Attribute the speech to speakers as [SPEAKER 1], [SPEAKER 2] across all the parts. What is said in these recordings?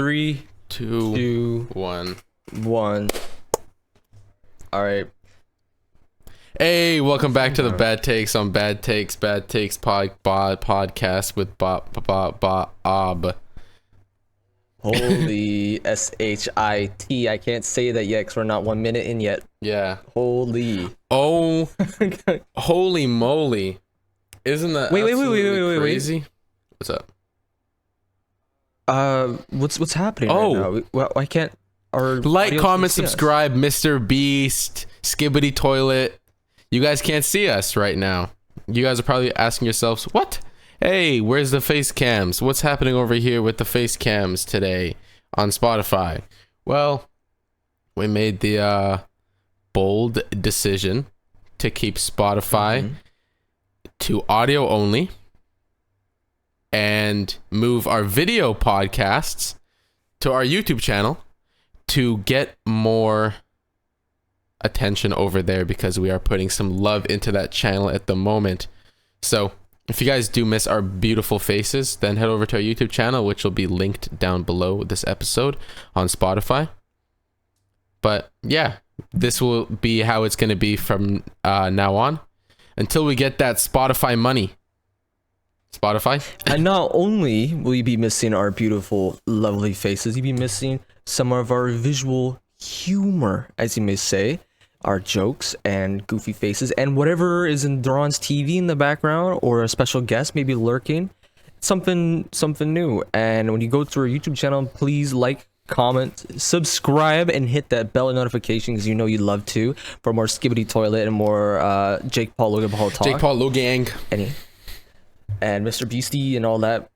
[SPEAKER 1] 3, 2,
[SPEAKER 2] 1.
[SPEAKER 1] 1. All right.
[SPEAKER 2] Hey, welcome back to the Bad Takes on Bad Takes podcast with Bob.
[SPEAKER 1] Holy shit! I can't say that yet because we're not 1 minute in yet.
[SPEAKER 2] Yeah.
[SPEAKER 1] Holy.
[SPEAKER 2] Oh, holy moly! Isn't that
[SPEAKER 1] wait,
[SPEAKER 2] crazy? What's up?
[SPEAKER 1] What's happening right now? Well, I can't.
[SPEAKER 2] Like, comment, subscribe, Mr. Beast, Skibbity Toilet. You guys can't see us right now. You guys are probably asking yourselves, what? Hey, where's the face cams? What's happening over here with the face cams today on Spotify? Well, we made the bold decision to keep Spotify to audio only and move our video podcasts to our YouTube channel to get more attention over there, because we are putting some love into that channel at the moment. So if you guys do miss our beautiful faces, then head over to our YouTube channel, which will be linked down below this episode on Spotify. But yeah, this will be how it's going to be from now on until we get that Spotify money. Spotify.
[SPEAKER 1] And not only will you be missing our beautiful, lovely faces, you'll be missing some of our visual humor, as you may say, our jokes and goofy faces, and whatever is in Doron's TV in the background, or a special guest maybe lurking, something new. And when you go to our YouTube channel, please like, comment, subscribe, and hit that bell notification, because you know you love to, for more Skibbity Toilet and more Jake Paul Logan Paul talk.
[SPEAKER 2] Jake Paul Logang.
[SPEAKER 1] And Mr. Beastie and all that.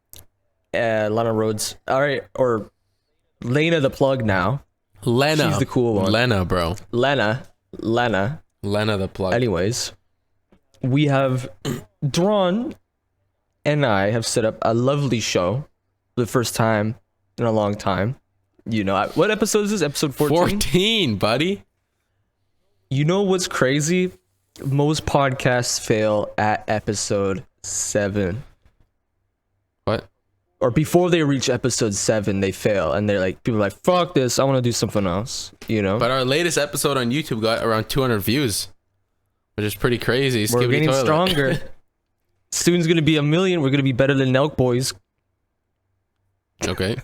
[SPEAKER 1] Lana Rhodes. All right, or Lena the plug now.
[SPEAKER 2] Lena.
[SPEAKER 1] She's the cool one.
[SPEAKER 2] Lena, bro.
[SPEAKER 1] Lena
[SPEAKER 2] the plug.
[SPEAKER 1] Anyways, we have Doron and I have set up a lovely show for the first time in a long time. You know, what episode is this? Episode 14?
[SPEAKER 2] 14, buddy.
[SPEAKER 1] You know what's crazy? Most podcasts fail at episode 7.
[SPEAKER 2] What?
[SPEAKER 1] Or before they reach episode 7, they fail, and they're like, people are like, fuck this, I want to do something else, you know?
[SPEAKER 2] But our latest episode on YouTube got around 200 views, which is pretty crazy.
[SPEAKER 1] We're
[SPEAKER 2] Skibbity
[SPEAKER 1] getting
[SPEAKER 2] toilet.
[SPEAKER 1] stronger. Soon's gonna be 1 million. We're gonna be better than Nelk Boys.
[SPEAKER 2] Okay.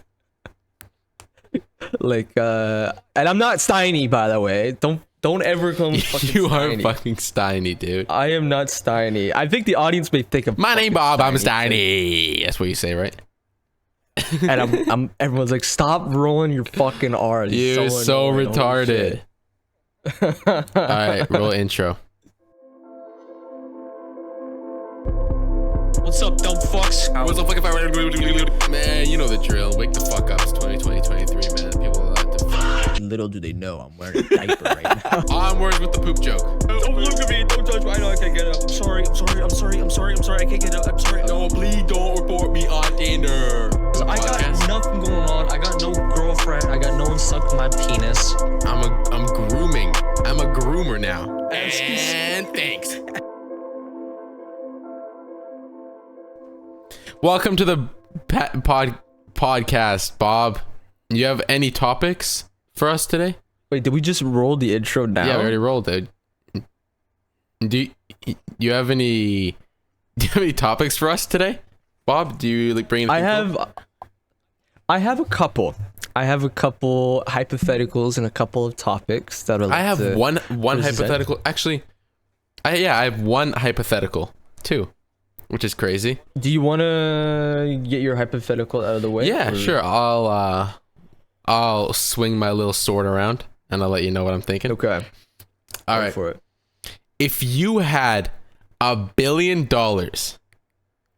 [SPEAKER 1] Like, and I'm not Steiny, by the way. Don't ever come fucking
[SPEAKER 2] You
[SPEAKER 1] Steiny.
[SPEAKER 2] are fucking Steiny, dude.
[SPEAKER 1] I am not Steiny. I think the audience may think of
[SPEAKER 2] My name Bob, I'm
[SPEAKER 1] Steiny.
[SPEAKER 2] Steiny. That's what you say, right?
[SPEAKER 1] And I'm everyone's like, stop rolling your fucking R's.
[SPEAKER 2] You're so
[SPEAKER 1] annoying.
[SPEAKER 2] retarded.
[SPEAKER 1] Holy shit.
[SPEAKER 2] Alright, roll intro.
[SPEAKER 1] What's up, dumb fucks?
[SPEAKER 2] What's up, fucking fire? Man, you know the drill. Wake the fuck up. It's 2023, man. People are like to.
[SPEAKER 1] Little do they know I'm wearing a diaper right now.
[SPEAKER 2] Onwards with the poop joke.
[SPEAKER 1] Don't look at me. Don't judge me. I know I can't get up. I'm sorry. I can't get up. I'm sorry.
[SPEAKER 2] No, please don't report me on Tinder.
[SPEAKER 1] I got nothing going on. I got no girlfriend. I got no one sucked my penis.
[SPEAKER 2] I'm grooming. I'm a groomer now. And thanks. Welcome to the podcast, Bob. You have any topics for us today?
[SPEAKER 1] Wait, did we just roll the intro now?
[SPEAKER 2] Yeah, we already rolled it. Do you have any topics for us today, Bob? Do you like bring?
[SPEAKER 1] I have a couple. I have a couple hypotheticals and a couple of topics that are.
[SPEAKER 2] I have one
[SPEAKER 1] present.
[SPEAKER 2] hypothetical. Actually, I have one hypothetical too, which is crazy.
[SPEAKER 1] Do you want to get your hypothetical out of the way?
[SPEAKER 2] Yeah, sure. I'll swing my little sword around and I'll let you know what I'm thinking.
[SPEAKER 1] Okay.
[SPEAKER 2] All
[SPEAKER 1] Go
[SPEAKER 2] right.
[SPEAKER 1] for it.
[SPEAKER 2] If you had $1 billion,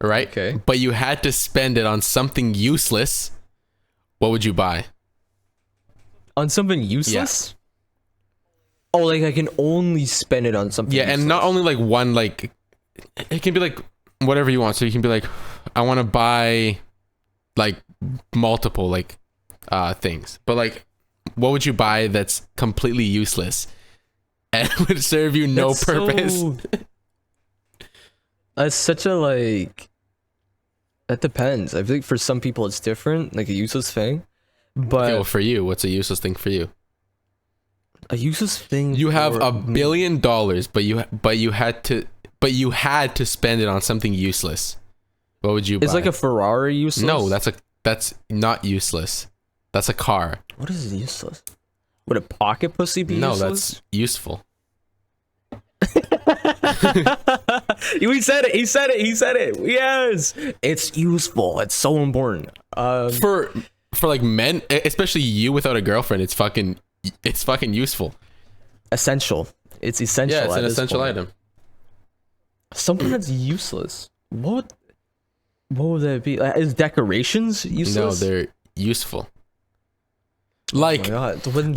[SPEAKER 2] right?
[SPEAKER 1] Okay.
[SPEAKER 2] But you had to spend it on something useless, what would you buy?
[SPEAKER 1] On something useless? Oh, like I can only spend it on something.
[SPEAKER 2] Yeah,
[SPEAKER 1] useless.
[SPEAKER 2] and not only like one, like it can be like whatever you want. So you can be like, I want to buy like multiple like things, but like, what would you buy that's completely useless and would serve you no
[SPEAKER 1] That's
[SPEAKER 2] purpose?
[SPEAKER 1] That's such a like. That depends. I think for some people it's different, like a useless thing. But
[SPEAKER 2] Okay, well, for you, what's a useless thing for you?
[SPEAKER 1] a useless thing.
[SPEAKER 2] You have
[SPEAKER 1] for
[SPEAKER 2] $1 billion, but you had to spend it on something useless. What would you buy?
[SPEAKER 1] Is like a Ferrari useless?
[SPEAKER 2] No, that's not useless. That's a car.
[SPEAKER 1] What is useless? Would a pocket pussy be
[SPEAKER 2] No,
[SPEAKER 1] useless?
[SPEAKER 2] that's useful.
[SPEAKER 1] He said it. He said it. He said it. Yes, it's useful. It's so important.
[SPEAKER 2] For like men, especially you without a girlfriend, it's fucking useful.
[SPEAKER 1] Essential. It's essential.
[SPEAKER 2] Yeah, it's
[SPEAKER 1] at
[SPEAKER 2] an
[SPEAKER 1] this
[SPEAKER 2] essential
[SPEAKER 1] point.
[SPEAKER 2] item.
[SPEAKER 1] Something that's useless. What would that be? Like, is decorations useless?
[SPEAKER 2] No, they're useful.
[SPEAKER 1] Oh
[SPEAKER 2] Like,
[SPEAKER 1] my God. When,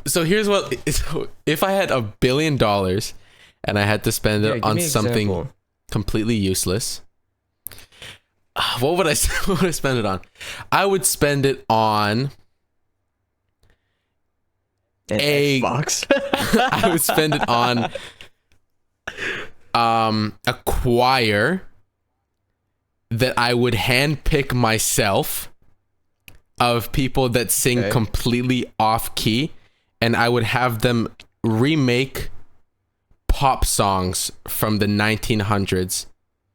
[SPEAKER 2] so here's what, so if I had $1 billion and I had to spend it
[SPEAKER 1] give
[SPEAKER 2] on
[SPEAKER 1] me an
[SPEAKER 2] something
[SPEAKER 1] example.
[SPEAKER 2] completely useless, what would I spend it on? I would spend it on
[SPEAKER 1] An
[SPEAKER 2] a-
[SPEAKER 1] Xbox.
[SPEAKER 2] I would spend it on a choir that I would handpick myself of people that sing
[SPEAKER 1] Okay.
[SPEAKER 2] completely off key, and I would have them remake pop songs from the 1900s,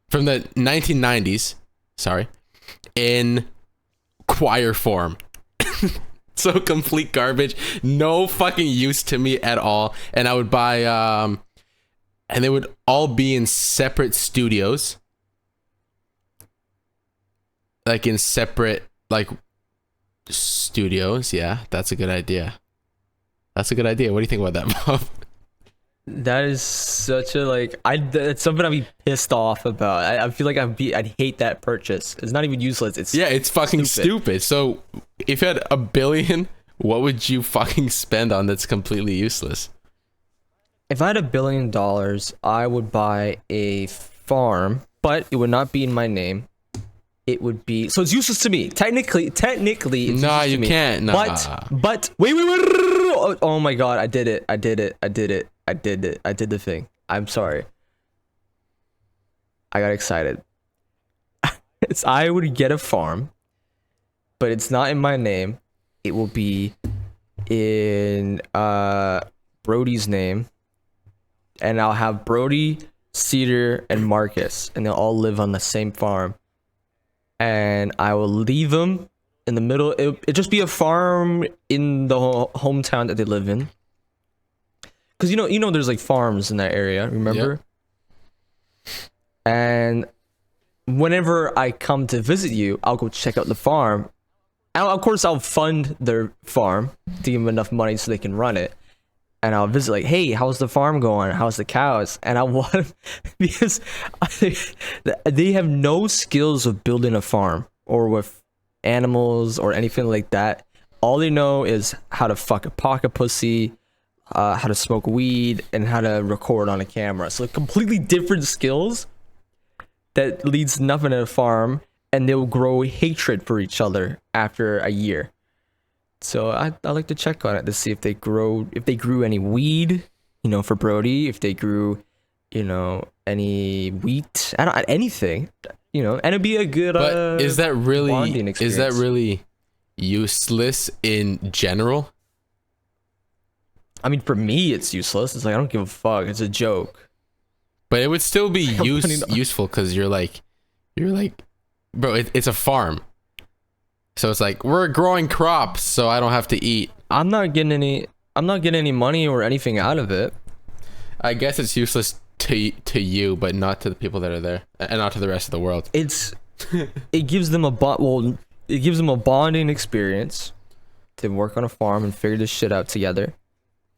[SPEAKER 2] from the 1990s, sorry, in choir form. So complete garbage, no fucking use to me at all. And I would buy and they would all be in separate studios, like in separate studios. Yeah, that's a good idea. What do you think about that, Bob?
[SPEAKER 1] That is such a it's something I'd be pissed off about. I feel like I'd hate that purchase. It's not even useless. It's
[SPEAKER 2] It's fucking stupid. So if you had $1 billion, what would you fucking spend on that's completely useless?
[SPEAKER 1] If I had $1 billion, I would buy a farm, but it would not be in my name. It would be, so it's useless to me. Technically, it's
[SPEAKER 2] Nah,
[SPEAKER 1] useless to
[SPEAKER 2] you
[SPEAKER 1] me.
[SPEAKER 2] can't. Nah.
[SPEAKER 1] But wait. Oh my God, I did it. I did the thing. I'm sorry. I got excited. I would get a farm, but it's not in my name. It will be in Brody's name, and I'll have Brody, Cedar, and Marcus, and they'll all live on the same farm. And I will leave them in the middle. It'll just be a farm in the hometown that they live in. Cause you know, there's like farms in that area. Remember? Yep. And whenever I come to visit you, I'll go check out the farm. And of course, I'll fund their farm to give them enough money so they can run it. And I'll visit, like, hey, how's the farm going? How's the cows? And I want, because they have no skills of building a farm or with animals or anything like that. All they know is how to fuck a pocket pussy, how to smoke weed, and how to record on a camera. So completely different skills that leads to nothing at a farm, and they'll grow hatred for each other after a year. So I like to check on it to see if they grew any weed, for Brody, if they grew, any wheat, anything, and it'd be a good
[SPEAKER 2] But is that
[SPEAKER 1] bonding experience.
[SPEAKER 2] really useless in general?
[SPEAKER 1] I mean, for me, it's useless. It's like, I don't give a fuck. It's a joke.
[SPEAKER 2] But it would still be useful because you're like, bro, it's a farm. So it's like, we're growing crops, so I don't have to eat.
[SPEAKER 1] I'm not getting any money or anything out of it.
[SPEAKER 2] I guess it's useless to you, but not to the people that are there, and not to the rest of the world.
[SPEAKER 1] It gives them it gives them a bonding experience to work on a farm and figure this shit out together.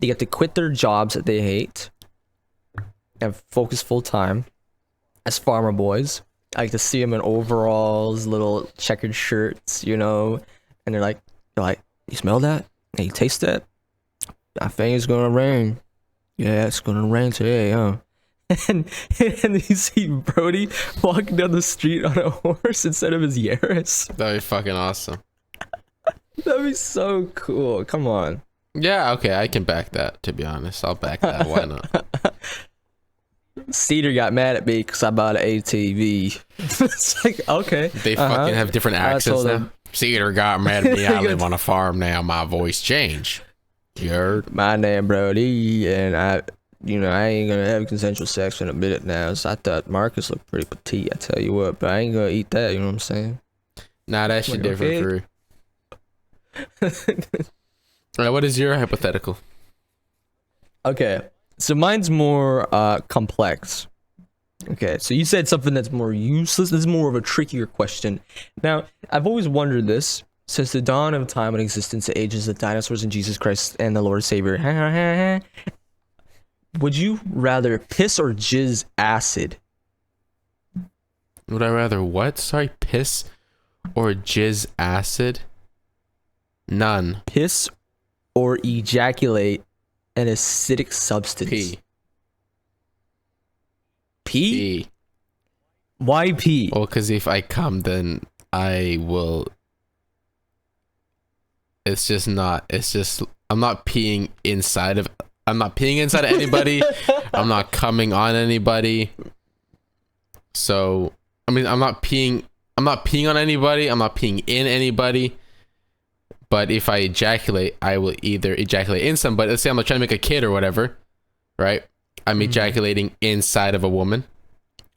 [SPEAKER 1] They get to quit their jobs that they hate and focus full time as farmer boys. I like to see them in overalls, little checkered shirts, and they're like, you smell that? Hey, you taste that? I think it's gonna rain. Yeah, it's gonna rain today, huh? And you see Brody walking down the street on a horse instead of his Yaris.
[SPEAKER 2] That'd be fucking awesome.
[SPEAKER 1] That'd be so cool. Come on.
[SPEAKER 2] Yeah, okay, I can back that, to be honest. I'll back that. Why not?
[SPEAKER 1] Cedar got mad at me because I bought an ATV. It's like, okay.
[SPEAKER 2] They fucking have different accents now. Cedar got mad at me. I live on a farm now. My voice changed. You heard?
[SPEAKER 1] My name Brody, and I ain't gonna have consensual sex in a minute now. So I thought Marcus looked pretty petite. I tell you what, but I ain't gonna eat that. You know what I'm saying?
[SPEAKER 2] Nah, that shit different for. All right, what is your hypothetical?
[SPEAKER 1] Okay, so mine's more complex. Okay, so you said something that's more useless. This is more of a trickier question. Now, I've always wondered this. Since the dawn of time and existence, the ages of dinosaurs and Jesus Christ and the Lord Savior. Would you rather piss or jizz acid?
[SPEAKER 2] Would I rather what? Sorry, piss or jizz acid? None.
[SPEAKER 1] Piss or ejaculate an acidic substance?
[SPEAKER 2] Pee.
[SPEAKER 1] Pee? Why pee?
[SPEAKER 2] Well, because if I come, then I will. It's just I'm not peeing inside of anybody. I'm not coming on anybody. So, I mean, I'm not peeing on anybody. I'm not peeing in anybody. But if I ejaculate, I will either ejaculate in somebody. Let's say I'm trying to make a kid or whatever, right? I'm ejaculating inside of a woman.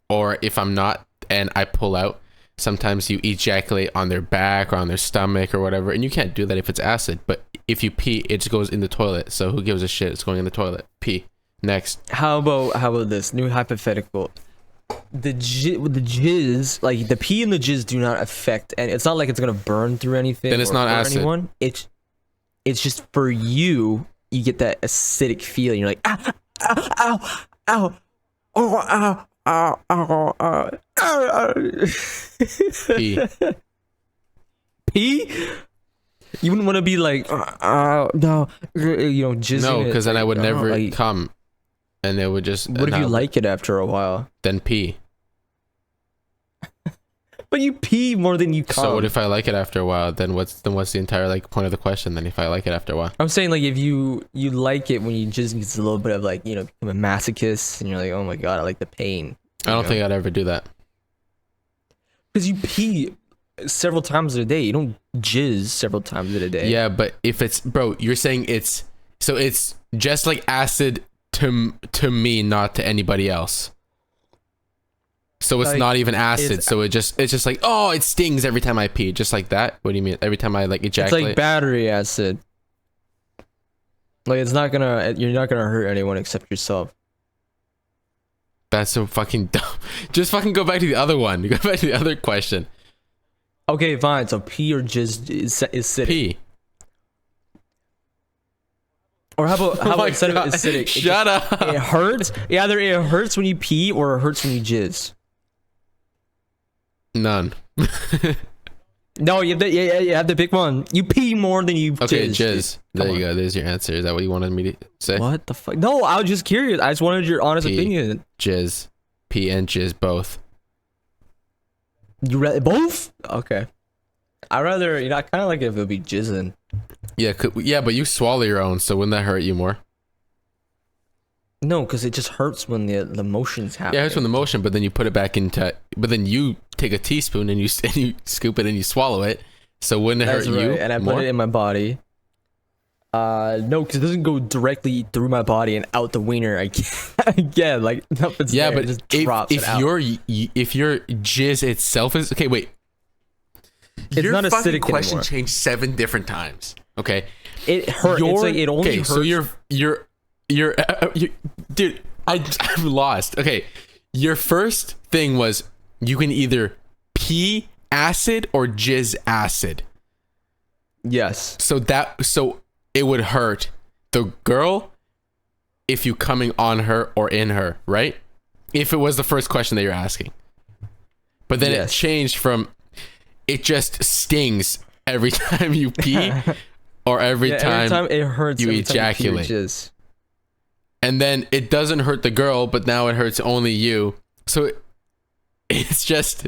[SPEAKER 2] Or if I'm not and I pull out, sometimes you ejaculate on their back or on their stomach or whatever. And you can't do that if it's acid. But if you pee, it just goes in the toilet. So who gives a shit? It's going in the toilet. Pee. Next.
[SPEAKER 1] How about this new hypothetical? The jizz, like the pee and the jizz, do not affect, and it's not like it's gonna burn through anything.
[SPEAKER 2] Then it's not acid.
[SPEAKER 1] Anyone. It's just for you. You get that acidic feeling. You're like, ow, ow, ow, oh, ow, ow, ow, ow.
[SPEAKER 2] Pee.
[SPEAKER 1] Pee. You wouldn't want to be like, no, jizzing.
[SPEAKER 2] No, because then I would never
[SPEAKER 1] like,
[SPEAKER 2] come. And it would just.
[SPEAKER 1] What if you like it after a while?
[SPEAKER 2] Then pee.
[SPEAKER 1] But you pee more than you come.
[SPEAKER 2] So what if I like it after a while? Then what's the entire like point of the question? Then if I like it after a while,
[SPEAKER 1] I'm saying like if you like it when you just get a little bit of like become a masochist and you're like, oh my god, I like the pain.
[SPEAKER 2] I don't think I'd ever do that.
[SPEAKER 1] Because you pee several times a day. You don't jizz several times a day.
[SPEAKER 2] Yeah, but if it's you're saying it's just like acid. To me, not to anybody else. So it's like, not even acid. So it's just like, oh, it stings every time I pee, just like that. What do you mean? Every time I like ejaculate?
[SPEAKER 1] It's like battery acid. Like you're not gonna hurt anyone except yourself.
[SPEAKER 2] That's so fucking dumb. Just fucking go back to the other one. Go back to the other question.
[SPEAKER 1] Okay, fine. So pee or jizz is acidic.
[SPEAKER 2] Pee.
[SPEAKER 1] Or how about instead of acidic?
[SPEAKER 2] Shut up.
[SPEAKER 1] It hurts. Either it hurts when you pee or it hurts when you jizz.
[SPEAKER 2] None.
[SPEAKER 1] No, you have to pick one. You pee more than you
[SPEAKER 2] okay,
[SPEAKER 1] jizz.
[SPEAKER 2] There you go. There's your answer. Is that what you wanted me to say?
[SPEAKER 1] What the fuck? No, I was just curious. I just wanted your honest opinion.
[SPEAKER 2] Jizz. Pee and jizz both.
[SPEAKER 1] You read both? Okay. I rather I kind of like it if it would be jizzing.
[SPEAKER 2] Yeah, but you swallow your own, so wouldn't that hurt you more?
[SPEAKER 1] No, because it just hurts when the motions happen.
[SPEAKER 2] Yeah, it hurts when the motion, but then you put it back into. But then you take a teaspoon and you scoop it and you swallow it. So wouldn't it hurt you?
[SPEAKER 1] And I put it in my body. No, because it doesn't go directly through my body and out the wiener. Again, like nothing's
[SPEAKER 2] yeah,
[SPEAKER 1] there.
[SPEAKER 2] but
[SPEAKER 1] It just drops
[SPEAKER 2] if your jizz itself is okay, wait.
[SPEAKER 1] It's not
[SPEAKER 2] fucking
[SPEAKER 1] acidic
[SPEAKER 2] question
[SPEAKER 1] anymore.
[SPEAKER 2] changed 7 different times. Okay,
[SPEAKER 1] it hurts. It's like it only hurts.
[SPEAKER 2] So you're dude. I'm lost. Okay, your first thing was you can either pee acid or jizz acid.
[SPEAKER 1] Yes.
[SPEAKER 2] So it would hurt the girl if you coming on her or in her, right? If it was the first question that you're asking. But then it changed from it just stings every time you pee or every time
[SPEAKER 1] it hurts
[SPEAKER 2] you ejaculate. And then it doesn't hurt the girl, but now it hurts only you. So it's just,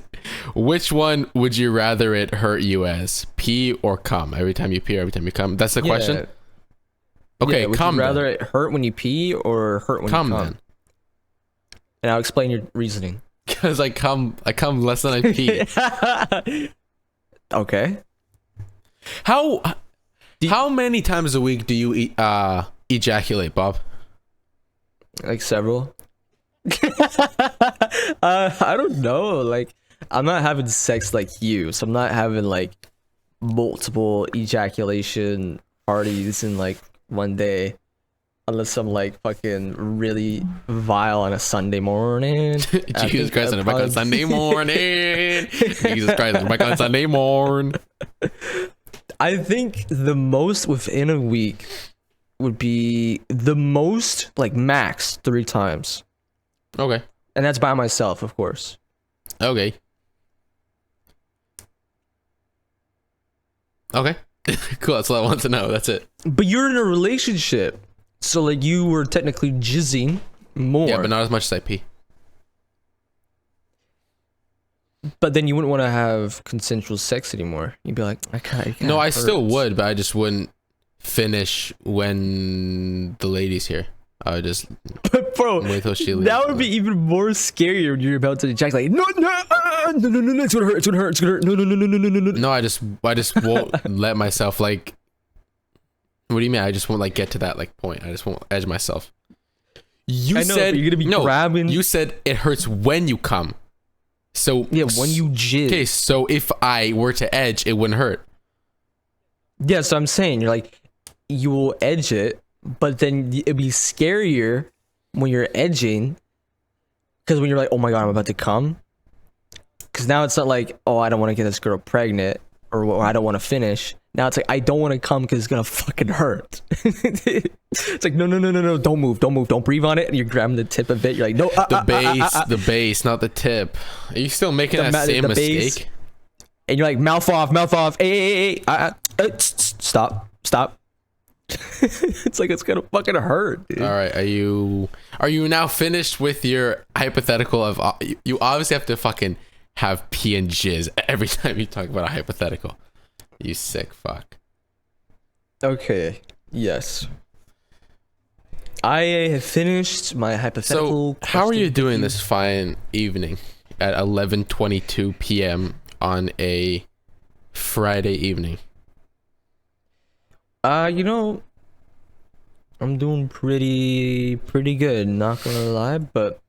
[SPEAKER 2] which one would you rather it hurt you as? Pee or cum? Every time you pee or every time you cum? That's the question? Okay,
[SPEAKER 1] would
[SPEAKER 2] cum.
[SPEAKER 1] you rather it hurt when you pee or hurt when you cum? Then. And I'll explain your reasoning.
[SPEAKER 2] Because I cum less than I pee.
[SPEAKER 1] Okay.
[SPEAKER 2] How many times a week do you ejaculate, Bob?
[SPEAKER 1] Like several. I don't know. Like, I'm not having sex like you, so I'm not having like multiple ejaculation parties in like one day, unless I'm like fucking really vile on a Sunday morning.
[SPEAKER 2] Jesus Christ, I'm back on Sunday morning. Jesus Christ, I'm back on Sunday morning.
[SPEAKER 1] I think the most within a week would be the most, like max 3 times.
[SPEAKER 2] Okay.
[SPEAKER 1] And that's by myself, of course.
[SPEAKER 2] Okay. Okay. Cool. That's all I want to know. That's it.
[SPEAKER 1] But you're in a relationship, so like you were technically jizzing more.
[SPEAKER 2] Yeah, but not as much as I pee.
[SPEAKER 1] But then you wouldn't want to have consensual sex anymore. You'd be like, I can't.
[SPEAKER 2] No, I still would, but I just wouldn't finish when the lady's here. I would just
[SPEAKER 1] bro,
[SPEAKER 2] wait till she leaves.
[SPEAKER 1] that would be even more scarier when you're about to ejaculate. No, it's gonna hurt. It's gonna hurt. No.
[SPEAKER 2] No, I just won't let myself like. What do you mean? I just won't like get to that like point. I just won't edge myself. You said
[SPEAKER 1] you're gonna be grabbing.
[SPEAKER 2] You said it hurts when you come. So
[SPEAKER 1] yeah, when you jizz.
[SPEAKER 2] Okay, so if I were to edge, it wouldn't hurt.
[SPEAKER 1] Yeah, so I'm saying you're like, you will edge it, but then it'd be scarier when you're edging, because when you're like, oh my god, I'm about to come. Because now it's not like, oh, I don't want to get this girl pregnant, or I don't want to finish. Now it's like, I don't want to come because it's gonna fucking hurt. It's like, no, don't move, don't breathe on it. And you're grabbing the tip of it. You're like, no,
[SPEAKER 2] the base, not the tip. Are you still making that same mistake?
[SPEAKER 1] Base, and you're like, mouth off. Hey, stop. It's like it's gonna fucking hurt, dude.
[SPEAKER 2] All right, are you now finished with your hypothetical of you obviously have to fucking have pee and jizz every time you talk about a hypothetical. You sick fuck.
[SPEAKER 1] Okay. Yes. I have finished my hypothetical.
[SPEAKER 2] So, how are you doing this fine evening at 11:22 p.m. on a Friday evening?
[SPEAKER 1] You know, I'm doing pretty good, not gonna lie, but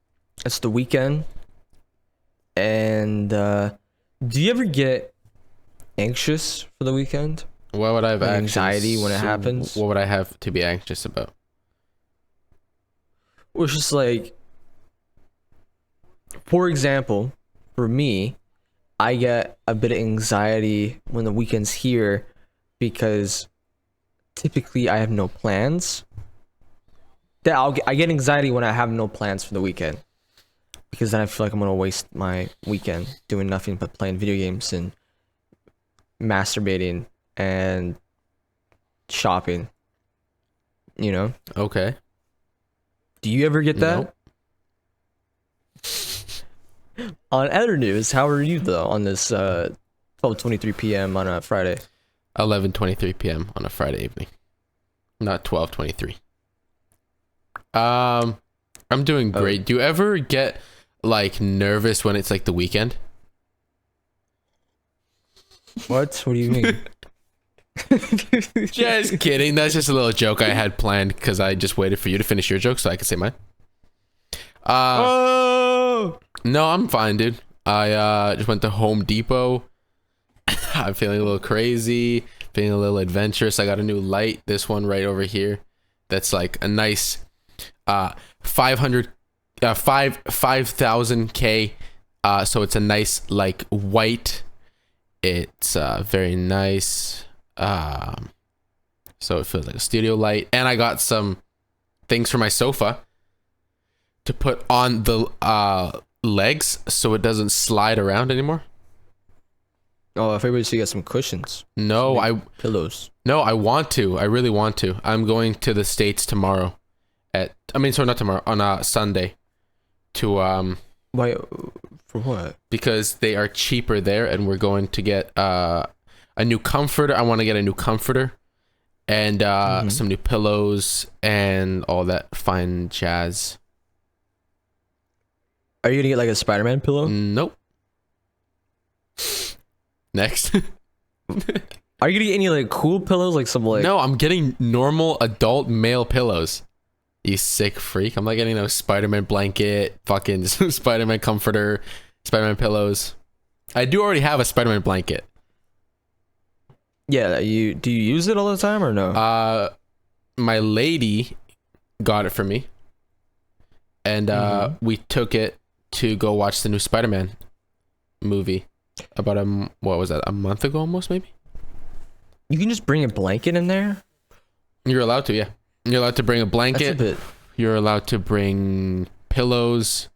[SPEAKER 1] it's the weekend. And do you ever get anxious for the weekend?
[SPEAKER 2] Why would I have
[SPEAKER 1] anxiety when it happens?
[SPEAKER 2] What would I have to be anxious about?
[SPEAKER 1] Well, it's just like, for example, for me, I get a bit of anxiety when the weekend's here because typically I have no plans. I get anxiety when I have no plans for the weekend, because then I feel like I'm gonna waste my weekend doing nothing but playing video games and masturbating and shopping. You know?
[SPEAKER 2] Okay.
[SPEAKER 1] Do you ever get that? Nope. On other news, how are you though on this 12:23 p.m. on a Friday?
[SPEAKER 2] 11:23 p.m. on a Friday evening. Not 12:23. I'm doing great. Do you ever get like nervous when it's like the weekend?
[SPEAKER 1] What do you mean?
[SPEAKER 2] Just kidding. That's just a little joke I had planned because I just waited for you to finish your joke so I could say mine. No, I'm fine, dude. I just went to Home Depot. I'm feeling a little crazy, feeling a little adventurous. I got a new light, this one right over here, that's like a nice 5,000K. So it's a nice like white. It's very nice. So it feels like a studio light. And I got some things for my sofa to put on the legs so it doesn't slide around anymore.
[SPEAKER 1] Oh, I figured you get some cushions.
[SPEAKER 2] No,
[SPEAKER 1] pillows.
[SPEAKER 2] No, I want to. I really want to. I'm going to the States tomorrow. Not tomorrow, on Sunday. To
[SPEAKER 1] Why? For what?
[SPEAKER 2] Because they are cheaper there, and we're going to get a new comforter. I want to get a new comforter, and some new pillows and all that fine jazz.
[SPEAKER 1] Are you gonna get like a Spider-Man pillow?
[SPEAKER 2] Nope. Next.
[SPEAKER 1] Are you gonna get any like cool pillows, like some like?
[SPEAKER 2] No, I'm getting normal adult male pillows. You sick freak. I'm not getting no Spider-Man blanket, fucking Spider-Man comforter, Spider-Man pillows. I do already have a Spider-Man blanket.
[SPEAKER 1] Yeah, do you use it all the time or no?
[SPEAKER 2] My lady got it for me. And we took it to go watch the new Spider-Man movie about what was that, a month ago almost, maybe?
[SPEAKER 1] You can just bring a blanket in there?
[SPEAKER 2] You're allowed to, yeah. You're allowed to bring a blanket.
[SPEAKER 1] That's a bit...
[SPEAKER 2] You're allowed to bring pillows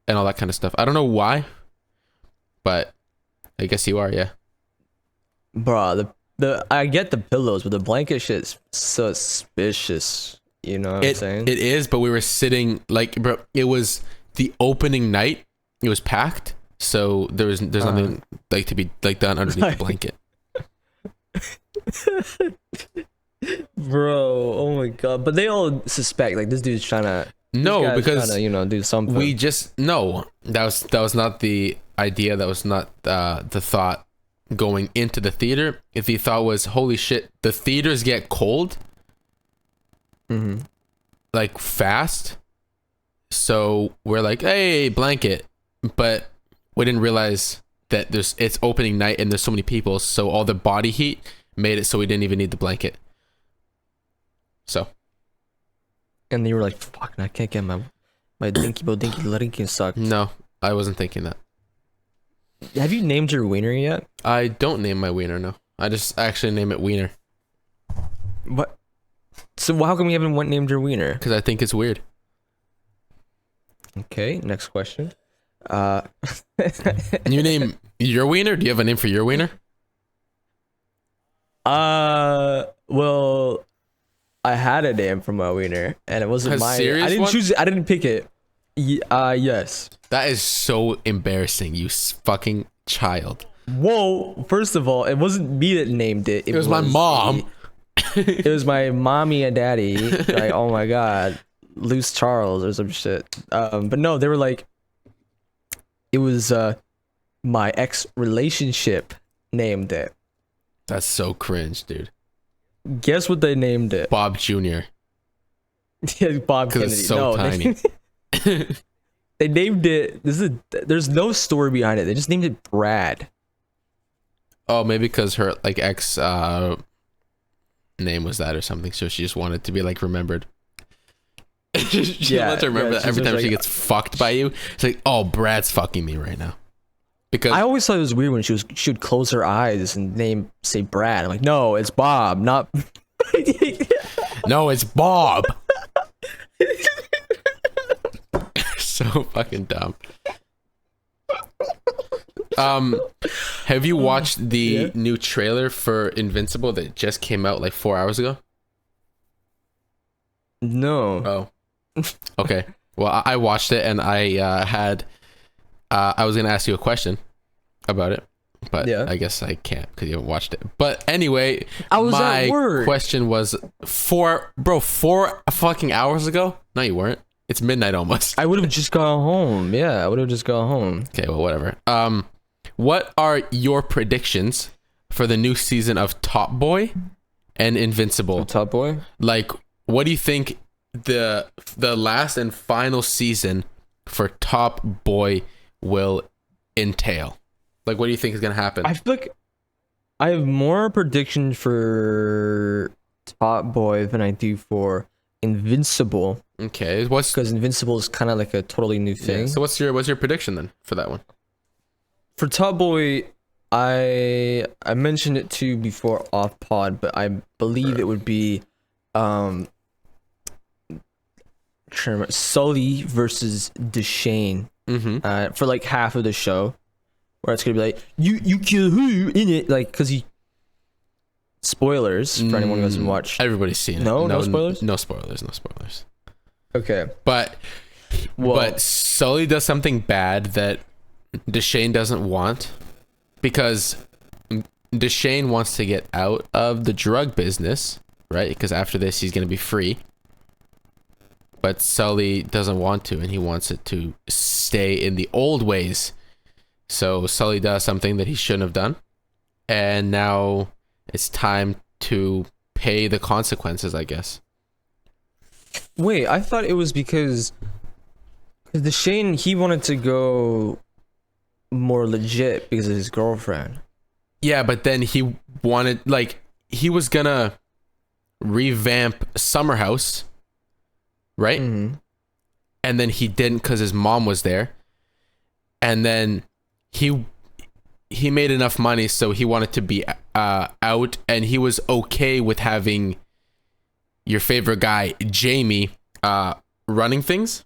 [SPEAKER 2] and all that kind of stuff. I don't know why, but I guess you are, yeah.
[SPEAKER 1] Bro, I get the pillows, but the blanket shit's suspicious. You know what I'm saying?
[SPEAKER 2] It is, but we were sitting, like, bro, it was the opening night. It was packed, so there's nothing like to be like done underneath the blanket.
[SPEAKER 1] Bro, oh my god! But they all suspect like this dude's trying to.
[SPEAKER 2] No, because
[SPEAKER 1] trying to, do something.
[SPEAKER 2] We just no. That was not the idea. That was not the thought going into the theater. If the thought was, holy shit, the theaters get cold, like fast. So we're like, hey, blanket, but we didn't realize that it's opening night and there's so many people, so all the body heat made it so we didn't even need the blanket. So.
[SPEAKER 1] And you were like, fuck, I can't get my dinky dinky sucked.
[SPEAKER 2] No, I wasn't thinking that.
[SPEAKER 1] Have you named your wiener yet?
[SPEAKER 2] I don't name my wiener, no. I just actually name it Wiener.
[SPEAKER 1] What? So how come you haven't named your wiener?
[SPEAKER 2] Because I think it's weird.
[SPEAKER 1] Okay, next question.
[SPEAKER 2] You name your wiener? Do you have a name for your wiener?
[SPEAKER 1] Well, I had a name for my wiener, and it wasn't mine. I didn't choose it. I didn't pick it. Yes.
[SPEAKER 2] That is so embarrassing, you fucking child.
[SPEAKER 1] Whoa! First of all, it wasn't me that named it.
[SPEAKER 2] It was my mom.
[SPEAKER 1] It was my mommy and daddy. Like, oh my god, Loose Charles or some shit. But no, they were like, it was my ex relationship named it.
[SPEAKER 2] That's so cringe, dude.
[SPEAKER 1] Guess what they named it?
[SPEAKER 2] Bob Jr.
[SPEAKER 1] Yeah, Bob Kennedy.
[SPEAKER 2] It's so tiny.
[SPEAKER 1] They named it. There's no story behind it. They just named it Brad.
[SPEAKER 2] Oh, maybe because her like ex name was that or something, so she just wanted to be like remembered. She wants to remember that every time she gets fucked by you. It's like, oh, Brad's fucking me right now. Because
[SPEAKER 1] I always thought it was weird when she would close her eyes and say Brad. I'm like, no, it's Bob, not.
[SPEAKER 2] No, it's Bob. So fucking dumb. Have you watched the new trailer for Invincible that just came out like 4 hours ago?
[SPEAKER 1] No.
[SPEAKER 2] Oh. Okay. Well, I watched it and I was gonna ask you a question about it, but I guess I can't because you haven't watched it. But anyway, my question was 4 fucking hours ago. No, you weren't. It's midnight almost.
[SPEAKER 1] I would have just gone home. Yeah, I would have just gone home.
[SPEAKER 2] Okay, well, whatever. What are your predictions for the new season of Top Boy and Invincible?
[SPEAKER 1] Top Boy?
[SPEAKER 2] Like, what do you think the last and final season for Top Boy will entail? Like, what do you think is gonna happen?
[SPEAKER 1] I feel like I have more predictions for Top Boy than I do for Invincible.
[SPEAKER 2] Okay,
[SPEAKER 1] because Invincible is kind of like a totally new thing.
[SPEAKER 2] Yeah, so what's your prediction then for that one?
[SPEAKER 1] For Top Boy, I mentioned it to you before off pod, but I believe it would be Sully versus Deshane for like half of the show, where it's gonna be like you kill who in it, like because he. Spoilers for anyone who hasn't watched.
[SPEAKER 2] Everybody's seen it.
[SPEAKER 1] No spoilers.
[SPEAKER 2] No spoilers. No spoilers.
[SPEAKER 1] Okay,
[SPEAKER 2] but Sully does something bad that Deshane doesn't want, because Deshane wants to get out of the drug business, right? Because after this, he's gonna be free. But Sully doesn't want to, and he wants it to stay in the old ways. So Sully does something that he shouldn't have done, and now it's time to pay the consequences, I guess.
[SPEAKER 1] Wait, I thought it was because the Shane, he wanted to go more legit because of his girlfriend.
[SPEAKER 2] Yeah, but then he wanted, like, he was gonna revamp Summer House, right?
[SPEAKER 1] Mm-hmm.
[SPEAKER 2] And then he didn't because his mom was there. And then he made enough money, so he wanted to be out, and he was okay with having your favorite guy, Jamie, running things.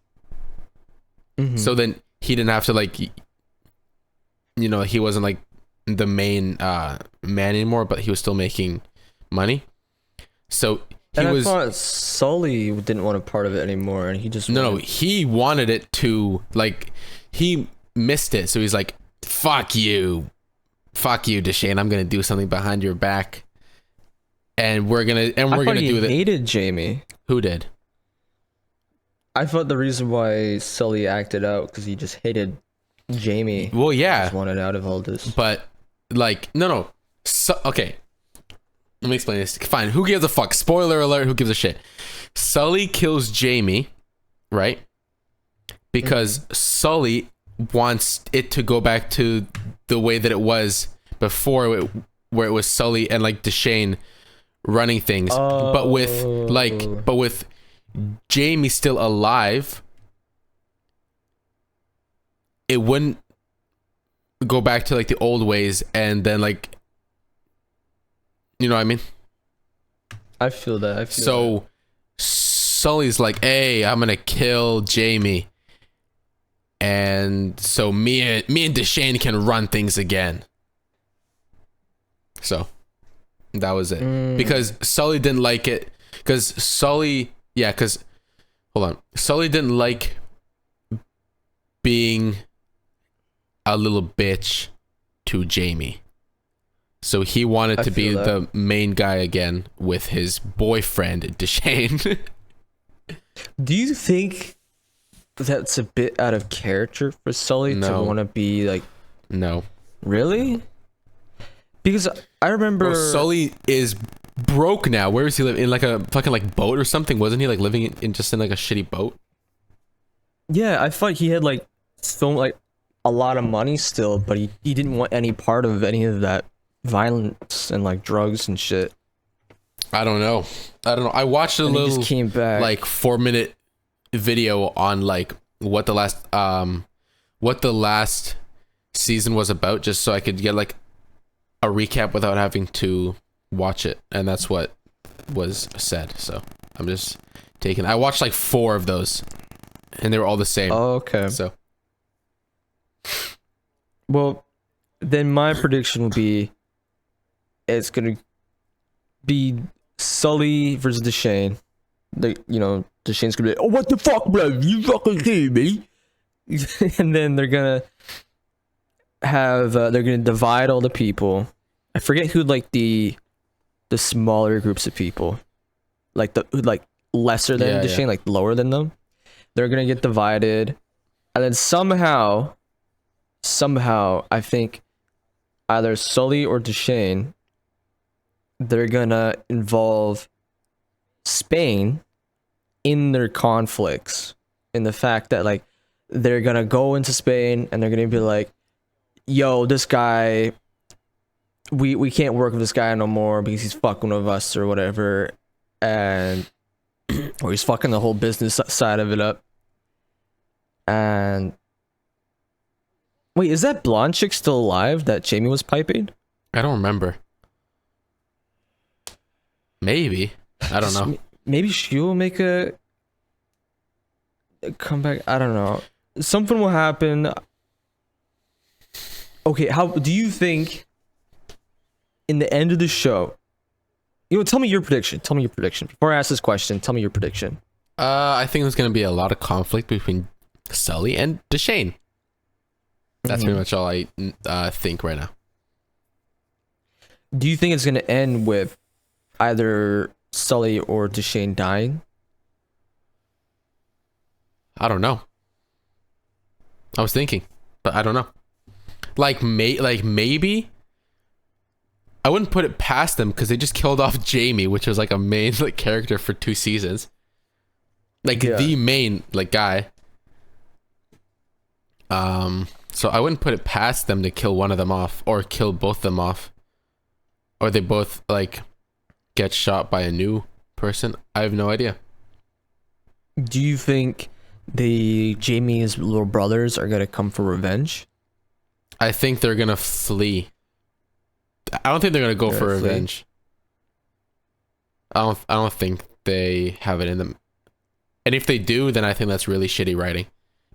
[SPEAKER 1] Mm-hmm.
[SPEAKER 2] So then he didn't have to, like, you know, he wasn't like the main man anymore, but he was still making money. So
[SPEAKER 1] I thought Sully didn't want a part of it anymore, and he just
[SPEAKER 2] no, he wanted it to, like, he missed it, so he's like, fuck you, Deshane, I'm gonna do something behind your back, and we're gonna do that.
[SPEAKER 1] Hated Jamie.
[SPEAKER 2] Who did?
[SPEAKER 1] I thought the reason why Sully acted out because he just hated Jamie.
[SPEAKER 2] Well, yeah,
[SPEAKER 1] just wanted out of all this.
[SPEAKER 2] but like, no. So, okay, let me explain this. Fine, who gives a fuck? Spoiler alert, who gives a shit? Sully kills Jamie, right? Because Sully wants it to go back to the way that it was before, where it was Sully and, like, Deshane running things. But with Jamie still alive, it wouldn't go back to, like, the old ways, and then, like, you know what I mean?
[SPEAKER 1] I feel that.
[SPEAKER 2] So Sully's like, hey, I'm gonna kill Jamie, and so me and Deshane can run things again. So that was it. Because Sully didn't like it. Because Sully didn't like being a little bitch to Jamie. So he wanted to be the main guy again with his boyfriend, Deshane.
[SPEAKER 1] Do you think that's a bit out of character for Sully to want to be like...
[SPEAKER 2] No.
[SPEAKER 1] Really? Because I remember...
[SPEAKER 2] Well, Sully is broke now. Where is he living? In, like, a fucking, like, boat or something? Wasn't he, like, living in just in, like, a shitty boat?
[SPEAKER 1] Yeah, I thought he had, like, still, like, a lot of money still, but he didn't want any part of any of that violence and, like, drugs and shit.
[SPEAKER 2] I don't know. I watched a little,
[SPEAKER 1] just came back.
[SPEAKER 2] like, 4-minute video on, like, what the last season was about, just so I could get, like, a recap without having to watch it, and that's what was said. So I'm just I watched like 4 of those, and they were all the same.
[SPEAKER 1] Oh, okay.
[SPEAKER 2] So,
[SPEAKER 1] well, then my prediction will be it's gonna be Sully versus Deshane. Deshane's gonna be like, oh, what the fuck, bro? You fucking kidding me? And then they're gonna divide all the people. I forget who, like, the smaller groups of people, like lesser than Deshane, like lower than them. They're gonna get divided, and then somehow I think either Sully or Deshane, they're gonna involve Spain in their conflicts, in the fact that, like, they're gonna go into Spain and they're gonna be like, yo, this guy, we can't work with this guy no more because he's fucking with us or whatever, and or he's fucking the whole business side of it up. And wait, is that blonde chick still alive that Jamie was piping?
[SPEAKER 2] I don't remember. Maybe. I don't know.
[SPEAKER 1] Maybe she'll make a comeback. I don't know. Something will happen. Okay, how do you think in the end of the show? Tell me your prediction. Before I ask this question, tell me your prediction.
[SPEAKER 2] I think there's gonna be a lot of conflict between Sully and Deshane. That's pretty much all I think right now.
[SPEAKER 1] Do you think it's gonna end with either Sully or Deshane dying?
[SPEAKER 2] I don't know. I was thinking, but I don't know. Like maybe I wouldn't put it past them because they just killed off Jamie, which was like a main like character for 2 seasons. Like the main like guy. So I wouldn't put it past them to kill one of them off or kill both of them off. Or they both like get shot by a new person. I have no idea.
[SPEAKER 1] Do you think the Jamie's little brothers are gonna come for revenge?
[SPEAKER 2] I think they're gonna flee. I don't think they're gonna go for revenge. I don't think they have it in them. And if they do, then I think that's really shitty writing.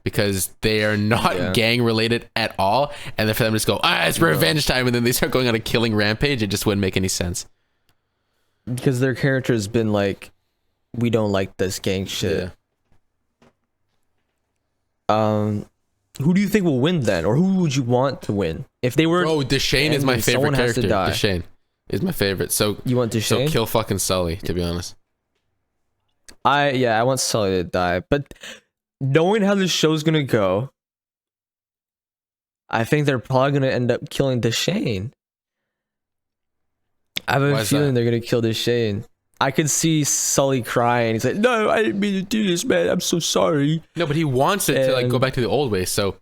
[SPEAKER 2] Because they are not gang related at all. And then for them to just go, it's revenge time, and then they start going on a killing rampage, it just wouldn't make any sense.
[SPEAKER 1] Because their character's been like, we don't like this gang shit. Who do you think will win then? Or who would you want to win? If they were...
[SPEAKER 2] Oh, Deshane is my favorite character. Deshane is my favorite. So
[SPEAKER 1] you want Deshane?
[SPEAKER 2] So kill fucking Sully, to be honest.
[SPEAKER 1] I want Sully to die. But knowing how this show's gonna go, I think they're probably gonna end up killing Deshane. I have a feeling they're gonna kill Deshane. I could see Sully crying. He's like, "No, I didn't mean to do this, man. I'm so sorry."
[SPEAKER 2] No, but he wants it to like go back to the old way. So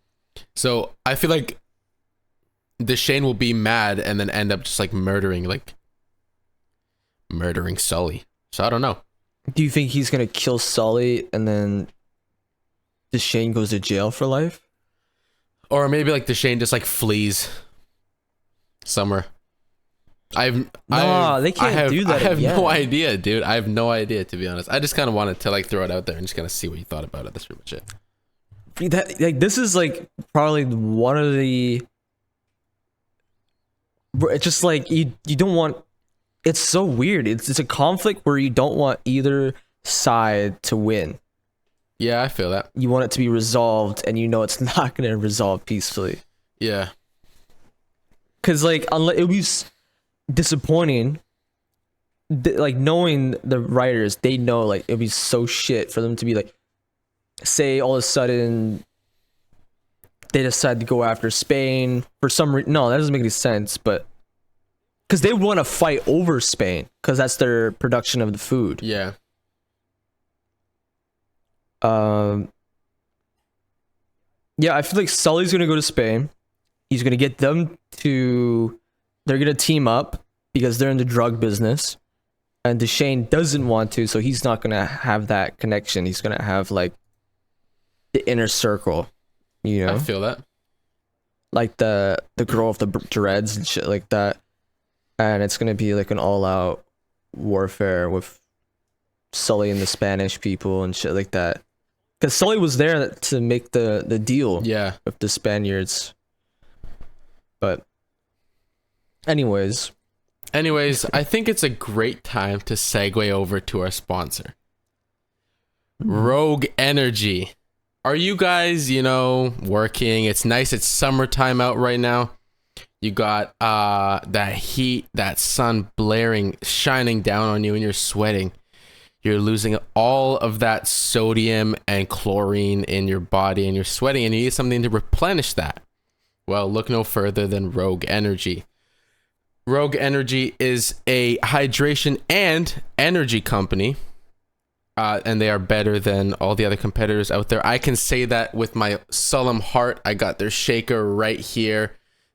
[SPEAKER 2] I feel like Deshane will be mad and then end up just like murdering Sully. So I don't know.
[SPEAKER 1] Do you think he's gonna kill Sully and then Deshane goes to jail for life?
[SPEAKER 2] Or maybe like Deshane just like flees somewhere. they can't do that. I have no idea, dude. I have no idea, to be honest. I just kind of wanted to like throw it out there and just kind of see what you thought about it. That's pretty much it.
[SPEAKER 1] This is like probably one of the. It's just like you don't want. It's so weird. It's a conflict where you don't want either side to win.
[SPEAKER 2] Yeah, I feel that.
[SPEAKER 1] You want it to be resolved, and you know it's not going to resolve peacefully.
[SPEAKER 2] Yeah.
[SPEAKER 1] Because like it would be disappointing. Like knowing the writers, they know like it'd be so shit for them to be like, say all of a sudden they decide to go after Spain for some reason. No, that doesn't make any sense. But because they want to fight over Spain because that's their production of the food.
[SPEAKER 2] Yeah.
[SPEAKER 1] Yeah, I feel like Sully's gonna go to Spain. He's gonna get them to. They're gonna team up because they're in the drug business, and Deshane doesn't want to, so he's not gonna have that connection. He's gonna have like the inner circle, you know.
[SPEAKER 2] I feel that.
[SPEAKER 1] Like the girl with the dreads and shit like that, and it's gonna be like an all-out warfare with Sully and the Spanish people and shit like that. Because Sully was there to make the deal, with the Spaniards. But, anyways,
[SPEAKER 2] I think it's a great time to segue over to our sponsor, Rogue Energy. Are you guys, working? It's nice. It's summertime out right now. You got that heat, that sun blaring, shining down on you, and you're sweating. You're losing all of that sodium and chlorine in your body, and you're sweating, and you need something to replenish that. Well, look no further than Rogue Energy. Rogue Energy is a hydration and energy company, and they are better than all the other competitors out there. I can say that with my solemn heart. I got their shaker right here.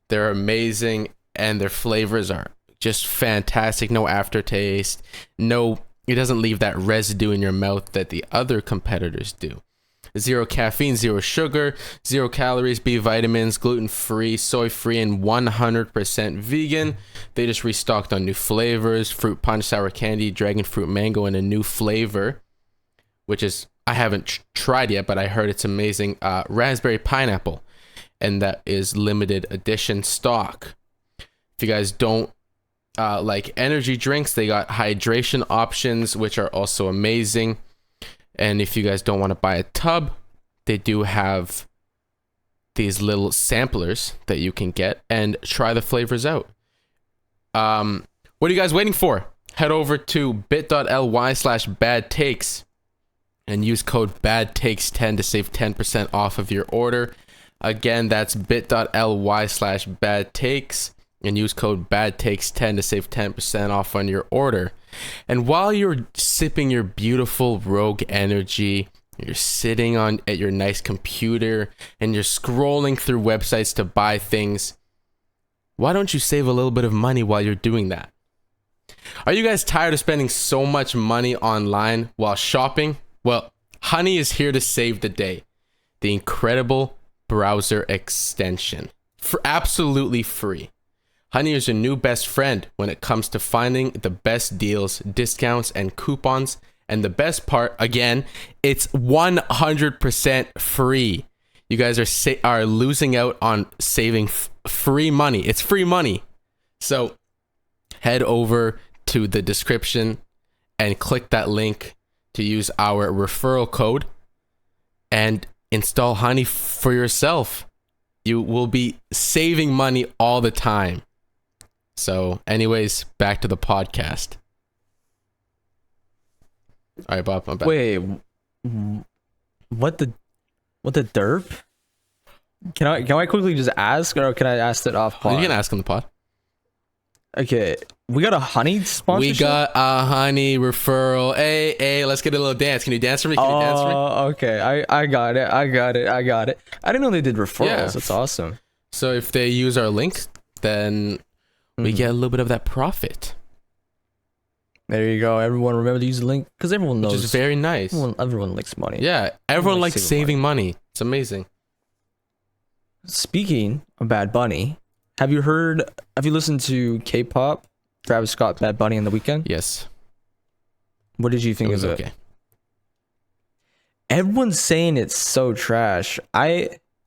[SPEAKER 2] They're amazing, and their flavors are just fantastic. No aftertaste. It doesn't leave that residue in your mouth that the other competitors do. 0 caffeine, 0 sugar, 0 calories, B vitamins, gluten-free, soy-free, and 100% vegan. They just restocked on new flavors: fruit punch, sour candy, dragon fruit mango, and a new flavor, which is, I haven't tried yet, but I heard it's amazing, raspberry pineapple. And that is limited edition stock. If you guys don't like energy drinks, they got hydration options, which are also amazing. And if you guys don't want to buy a tub, they do have these little samplers that you can get and try the flavors out. What are you guys waiting for? Head over to bit.ly/badtakes and use code badtakes10 to save 10% off of your order. Again, that's bit.ly/badtakes. and use code BADTAKES10 to save 10% off on your order. And while you're sipping your beautiful Rogue Energy, you're sitting at your nice computer and you're scrolling through websites to buy things, why don't you save a little bit of money while you're doing that? Are you guys tired of spending so much money online while shopping? Well, Honey is here to save the day. The incredible browser extension. For absolutely free. Honey is your new best friend when it comes to finding the best deals, discounts, and coupons. And the best part, again, it's 100% free. You guys are losing out on saving free money. It's free money. So head over to the description and click that link to use our referral code and install Honey for yourself. You will be saving money all the time. So anyways, back to the podcast. All right, Bob, I'm back.
[SPEAKER 1] Wait, what the derp? Can I quickly just ask, or can I ask it off pod?
[SPEAKER 2] You can ask on the pod.
[SPEAKER 1] Okay, we got a Honey sponsorship.
[SPEAKER 2] We got a Honey referral. Hey, let's get a little dance. Can you dance for me? Can you dance for me?
[SPEAKER 1] Okay, I got it. I didn't know they did referrals.
[SPEAKER 2] Yeah.
[SPEAKER 1] That's awesome.
[SPEAKER 2] So if they use our link, then we get a little bit of that profit.
[SPEAKER 1] There you go. Everyone remember to use the link because everyone knows.
[SPEAKER 2] Which is very nice.
[SPEAKER 1] Everyone likes money.
[SPEAKER 2] Yeah, everyone likes saving money. It's amazing.
[SPEAKER 1] Speaking of Bad Bunny, have you listened to K-pop, Travis Scott, Bad Bunny on the weekend?
[SPEAKER 2] Yes.
[SPEAKER 1] What did you think of it?
[SPEAKER 2] Okay.
[SPEAKER 1] Everyone's saying it's so trash.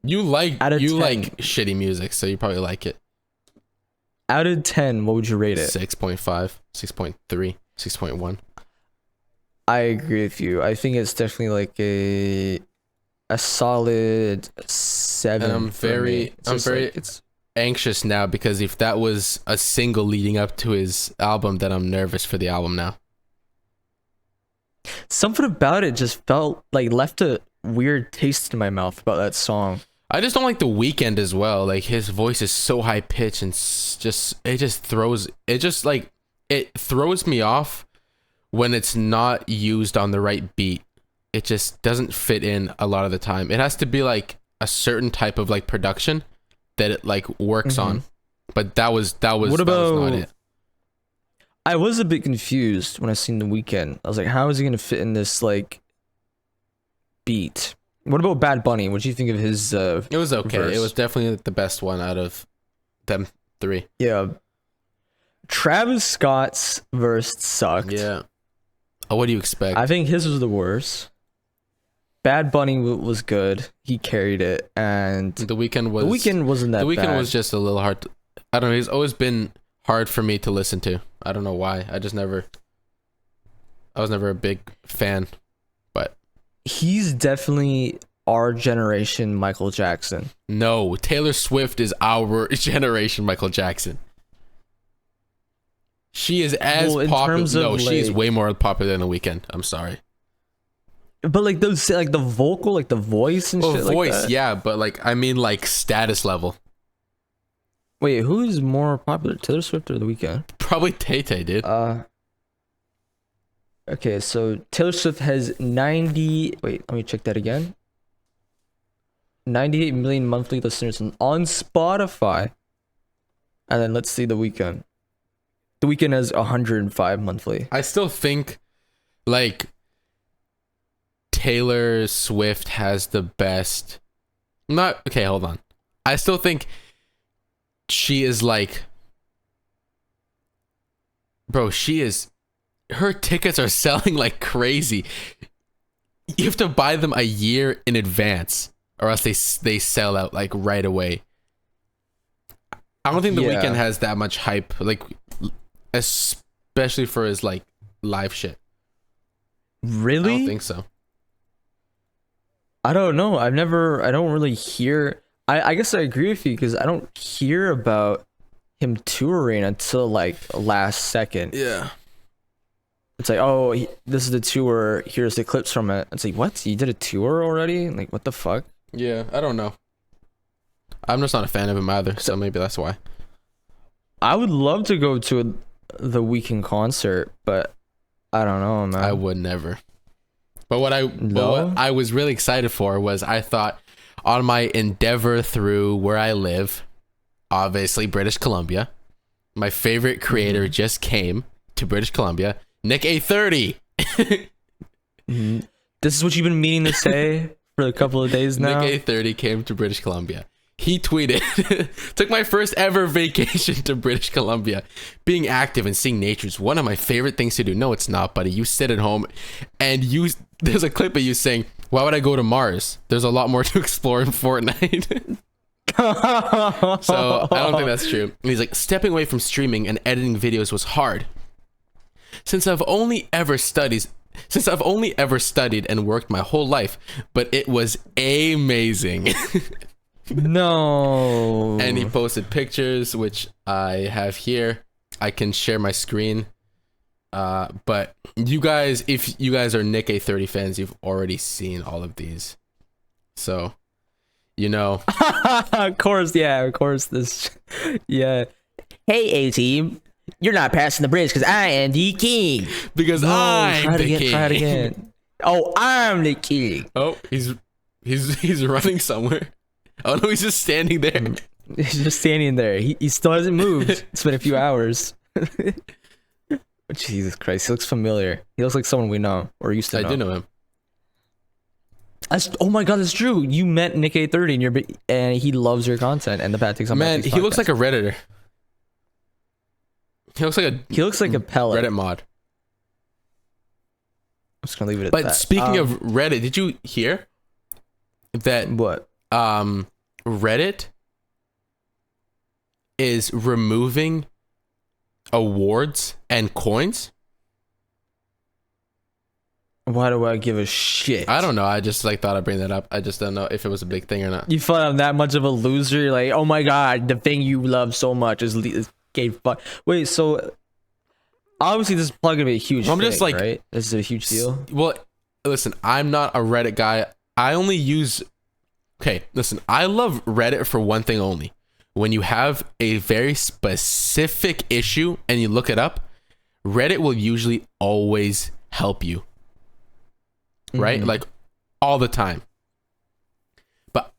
[SPEAKER 2] You like shitty music, so you probably like it.
[SPEAKER 1] Out of 10, what would you rate it?
[SPEAKER 2] 6.5, 6.3, 6.1.
[SPEAKER 1] I agree with you. I think it's definitely like a solid 7.
[SPEAKER 2] And I'm very anxious now because if that was a single leading up to his album, then I'm nervous for the album now.
[SPEAKER 1] Something about it just felt like left a weird taste in my mouth about that song.
[SPEAKER 2] I just don't like The Weeknd as well. Like his voice is so high pitched and it throws me off when it's not used on the right beat. It just doesn't fit in a lot of the time. It has to be like a certain type of like production that it like works on. But that was not it.
[SPEAKER 1] I was a bit confused when I seen The Weeknd. I was like, how is he gonna fit in this like beat? What about Bad Bunny? What do you think of his
[SPEAKER 2] It was okay.
[SPEAKER 1] verse?
[SPEAKER 2] It was definitely the best one out of them 3.
[SPEAKER 1] Yeah. Travis Scott's verse sucked.
[SPEAKER 2] Yeah. Oh, what do you expect?
[SPEAKER 1] I think his was the worst. Bad Bunny was good. He carried it, and
[SPEAKER 2] The Weeknd
[SPEAKER 1] wasn't that
[SPEAKER 2] The Weeknd
[SPEAKER 1] bad.
[SPEAKER 2] was just a little hard. I don't know. He's always been hard for me to listen to. I don't know why. I was never a big fan. But
[SPEAKER 1] He's definitely our generation Michael Jackson.
[SPEAKER 2] no, Taylor Swift is our generation Michael Jackson. She is as popular. No, she is way more popular than The Weeknd. I'm sorry.
[SPEAKER 1] But like those, like the vocal, like the voice and shit.
[SPEAKER 2] Voice,
[SPEAKER 1] like that.
[SPEAKER 2] yeah, but like I mean, like status level.
[SPEAKER 1] Wait, who is more popular, Taylor Swift or The Weeknd?
[SPEAKER 2] Probably Tay-Tay, dude.
[SPEAKER 1] Okay, so Taylor Swift has 90. Wait, let me check that again. 98 million monthly listeners on Spotify. And then let's see The Weeknd. The Weeknd has 105 monthly.
[SPEAKER 2] I still think like Taylor Swift has the best. Okay, hold on. I still think she is like, bro, her tickets are selling like crazy. You have to buy them a year in advance or else they sell out like right away. I don't think The Weeknd has that much hype, like especially for his like live shit.
[SPEAKER 1] Really?
[SPEAKER 2] I don't think so.
[SPEAKER 1] I don't know. I don't really hear. I guess I agree with you because I don't hear about him touring until like last second.
[SPEAKER 2] Yeah.
[SPEAKER 1] It's like, oh, this is the tour. Here's the clips from it. It's like, what? You did a tour already? Like, what the fuck?
[SPEAKER 2] Yeah, I don't know. I'm just not a fan of him either, so maybe that's why.
[SPEAKER 1] I would love to go to the Weeknd concert, but I don't know, man.
[SPEAKER 2] I would never. But what I was really excited for was I thought on my endeavor through where I live, obviously British Columbia, my favorite creator just came to British Columbia, Nick A30.
[SPEAKER 1] This is what you've been meaning to say for a couple of days now.
[SPEAKER 2] Nick A30 came to British Columbia. He tweeted, took my first ever vacation to British Columbia. Being active and seeing nature is one of my favorite things to do. No, it's not, buddy. You sit at home and there's a clip of you saying, why would I go to Mars? There's a lot more to explore in Fortnite. So I don't think that's true. And he's like, stepping away from streaming and editing videos was hard. Since I've only ever studied and worked my whole life, but it was amazing.
[SPEAKER 1] No.
[SPEAKER 2] And he posted pictures, which I have here. I can share my screen. But you guys, if you guys are Nick A30 fans, you've already seen all of these. So, you know.
[SPEAKER 1] Of course. This. Yeah. Hey, A-Team. You're not passing the bridge because I am the king.
[SPEAKER 2] Because I'm the king.
[SPEAKER 1] Try it again. Oh, I'm the king.
[SPEAKER 2] Oh, he's running somewhere. Oh no, he's just standing there.
[SPEAKER 1] He's just standing there. He still hasn't moved. It's been a few hours. Jesus Christ, he looks familiar. He looks like someone we know or used to know.
[SPEAKER 2] I do know him.
[SPEAKER 1] Oh my god, that's true. You met Nick A30 and he loves your content and the bad things on
[SPEAKER 2] Man, he looks like a Redditor. He looks like a
[SPEAKER 1] pellet.
[SPEAKER 2] Reddit mod.
[SPEAKER 1] I'm just gonna leave it at
[SPEAKER 2] but
[SPEAKER 1] that.
[SPEAKER 2] But speaking of Reddit, did you hear that
[SPEAKER 1] what?
[SPEAKER 2] Reddit is removing awards and coins?
[SPEAKER 1] Why do I give a shit?
[SPEAKER 2] I don't know. I just thought I'd bring that up. I just don't know if it was a big thing or not.
[SPEAKER 1] You thought I'm that much of a loser? You're like, oh my god, the thing you love so much is gay fuck. Wait, so obviously this is probably gonna be a huge thing, just like, right? This is a huge deal.
[SPEAKER 2] Well, listen, I'm not a Reddit guy. I only use. Okay, listen, I love Reddit for one thing only. When you have a very specific issue and you look it up, Reddit will usually always help you. Right? Like all the time. But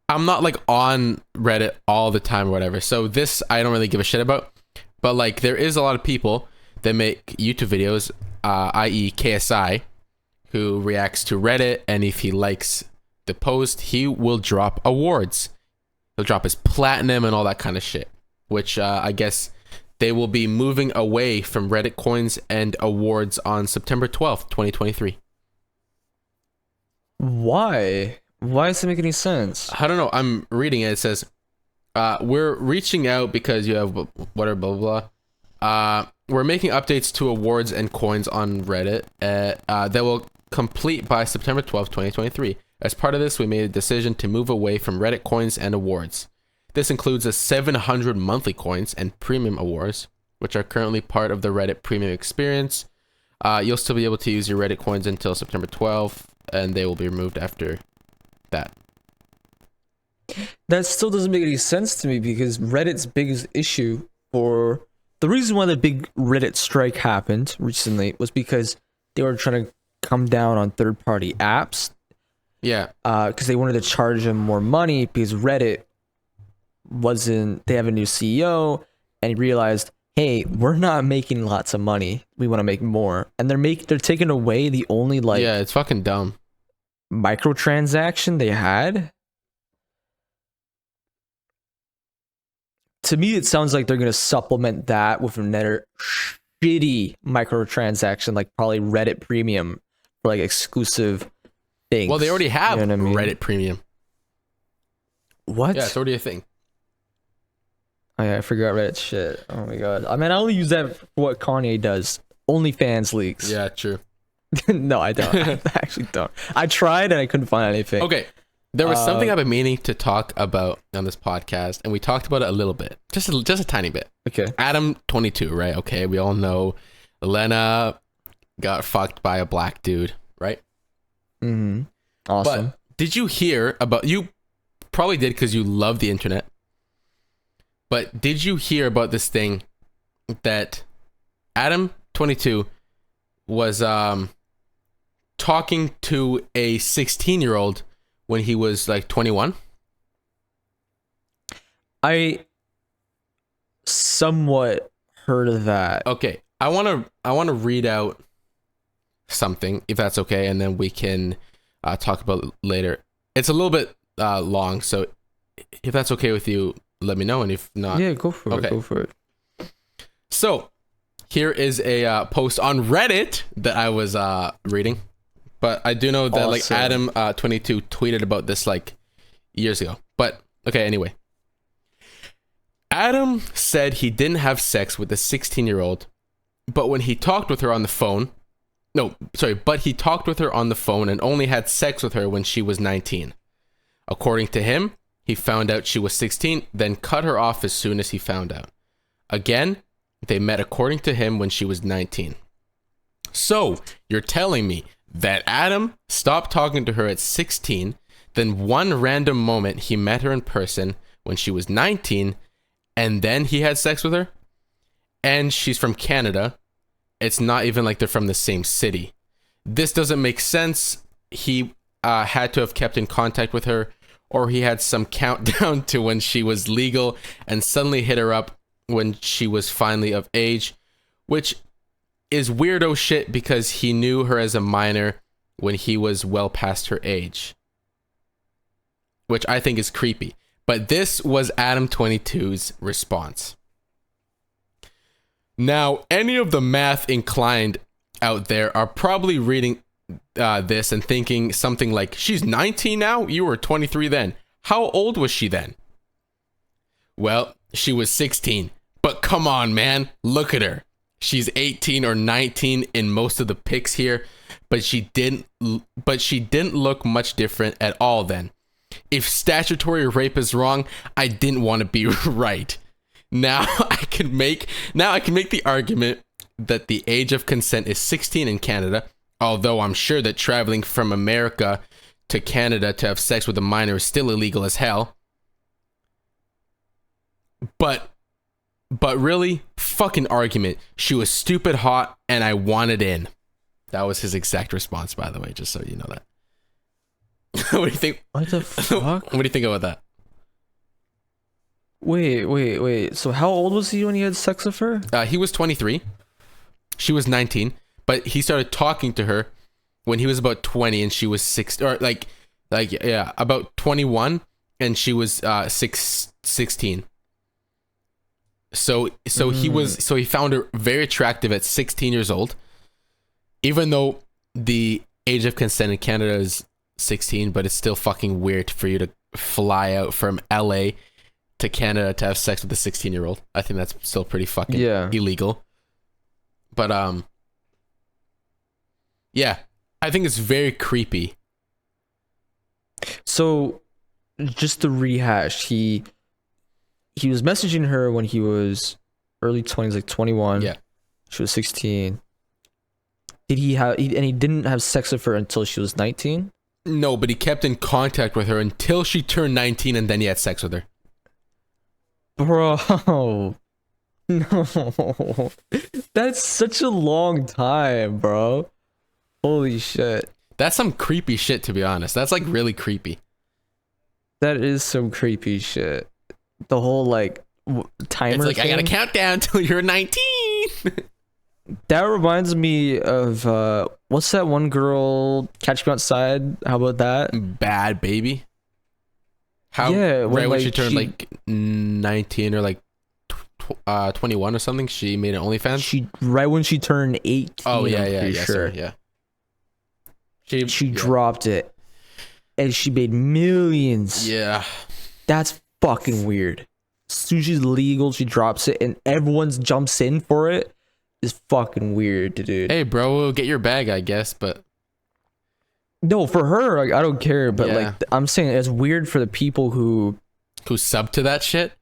[SPEAKER 2] I'm not like on Reddit all the time or whatever. So this I don't really give a shit about. But like there is a lot of people that make YouTube videos, i.e. KSI, who reacts to Reddit, and if he likes the post, he will drop awards. He'll drop his platinum and all that kind of shit, which I guess they will be moving away from Reddit coins and awards on September 12th, 2023.
[SPEAKER 1] Why does it make any sense?
[SPEAKER 2] I don't know. I'm reading it. It says, we're reaching out because you have whatever, blah, blah, blah. We're making updates to awards and coins on Reddit that will complete by September 12th, 2023. As part of this, we made a decision to move away from Reddit coins and awards. This includes the 700 monthly coins and premium awards, which are currently part of the Reddit premium experience. You'll still be able to use your Reddit coins until September 12th, and they will be removed after that.
[SPEAKER 1] That still doesn't make any sense to me because Reddit's biggest issue, or the reason why the big Reddit strike happened recently, was because they were trying to come down on third-party apps.
[SPEAKER 2] Yeah.
[SPEAKER 1] Because they wanted to charge them more money because Reddit they have a new CEO and he realized, hey, we're not making lots of money. We want to make more. And they're taking away the only
[SPEAKER 2] yeah, it's fucking dumb
[SPEAKER 1] microtransaction they had. To me, it sounds like they're going to supplement that with another shitty microtransaction, like probably Reddit Premium for like exclusive things.
[SPEAKER 2] Well, they already have Reddit Premium.
[SPEAKER 1] What?
[SPEAKER 2] Yeah, it's already a thing.
[SPEAKER 1] Oh yeah, I forgot Reddit shit. Oh my god. I mean, I only use that for what Kanye does. OnlyFans leaks.
[SPEAKER 2] Yeah, true.
[SPEAKER 1] No, I don't. I actually don't. I tried and I couldn't find anything.
[SPEAKER 2] Okay. There was something I've been meaning to talk about on this podcast, and we talked about it a little bit. Just a tiny bit.
[SPEAKER 1] Okay.
[SPEAKER 2] Adam 22, right? Okay, we all know Lena got fucked by a black dude, right?
[SPEAKER 1] Mm-hmm. Awesome.
[SPEAKER 2] But did you hear about, you probably did because you love the internet, But did you hear about this thing that Adam 22 was talking to a 16-year-old when he was like 21?
[SPEAKER 1] I somewhat heard of that.
[SPEAKER 2] Okay, I want to read out something, if that's okay, and then we can talk about it later. It's a little bit long, so if that's okay with you, let me know, and if not,
[SPEAKER 1] Yeah, go for it. Go for it.
[SPEAKER 2] So here is a post on Reddit that I was reading, but I do know that like Adam 22 tweeted about this like years ago. But okay, anyway, Adam said he didn't have sex with a 16-year-old, but when he talked with her on the phone, but he talked with her on the phone and only had sex with her when she was 19. According to him, he found out she was 16, then cut her off as soon as he found out. Again, they met according to him when she was 19. So, you're telling me that Adam stopped talking to her at 16, then one random moment he met her in person when she was 19, and then he had sex with her? And she's from Canada. It's not even like they're from the same city. This doesn't make sense. He had to have kept in contact with her, or he had some countdown to when she was legal and suddenly hit her up when she was finally of age, which is weirdo shit because he knew her as a minor when he was well past her age, which I think is creepy. But this was Adam 22's response. Now, any of the math inclined out there are probably reading this and thinking something like, she's 19 now? You were 23 then. How old was she then? Well, she was 16. But come on, man. Look at her. She's 18 or 19 in most of the pics here, but she didn't look much different at all then. If statutory rape is wrong, I didn't want to be right. Now I can make the argument that the age of consent is 16 in Canada, although I'm sure that traveling from America to Canada to have sex with a minor is still illegal as hell. But really, fucking argument. She was stupid hot and I wanted in. That was his exact response, by the way, just so you know that. What do you think?
[SPEAKER 1] What the fuck?
[SPEAKER 2] What do you think about that?
[SPEAKER 1] Wait. So how old was he when he had sex with her?
[SPEAKER 2] He was 23. She was 19. But he started talking to her when he was about 20 and she was 6, or about 21 and she was 16. So he found her very attractive at 16 years old, even though the age of consent in Canada is 16, but it's still fucking weird for you to fly out from LA to Canada to have sex with a 16-year-old. I think that's still pretty fucking illegal. But yeah, I think it's very creepy.
[SPEAKER 1] So just to rehash, he was messaging her when he was early 20s, like 21.
[SPEAKER 2] Yeah.
[SPEAKER 1] She was 16. And he didn't have sex with her until she was 19?
[SPEAKER 2] No, but he kept in contact with her until she turned 19 and then he had sex with her.
[SPEAKER 1] Bro. No. That's such a long time, bro. Holy shit.
[SPEAKER 2] That's some creepy shit, to be honest. That's like really creepy.
[SPEAKER 1] That is some creepy shit. The whole like timer.
[SPEAKER 2] It's like,
[SPEAKER 1] thing.
[SPEAKER 2] I gotta count down till you're 19.
[SPEAKER 1] That reminds me of what's that one girl, Catch Me Outside? How about that?
[SPEAKER 2] Bad Baby.
[SPEAKER 1] Yeah,
[SPEAKER 2] when she turned like 19 or like 21 or something, she made an OnlyFans.
[SPEAKER 1] Right when she turned 18.
[SPEAKER 2] Oh yeah,
[SPEAKER 1] sure.
[SPEAKER 2] Sorry, yeah.
[SPEAKER 1] She dropped it, and she made millions.
[SPEAKER 2] Yeah,
[SPEAKER 1] that's fucking weird. As soon as she's legal, she drops it, and everyone jumps in for it. Is fucking weird, dude.
[SPEAKER 2] Hey, bro, get your bag, I guess, but
[SPEAKER 1] no, for her, like I don't care, but
[SPEAKER 2] Yeah.
[SPEAKER 1] like I'm saying, it's weird for the people who
[SPEAKER 2] sub to that shit,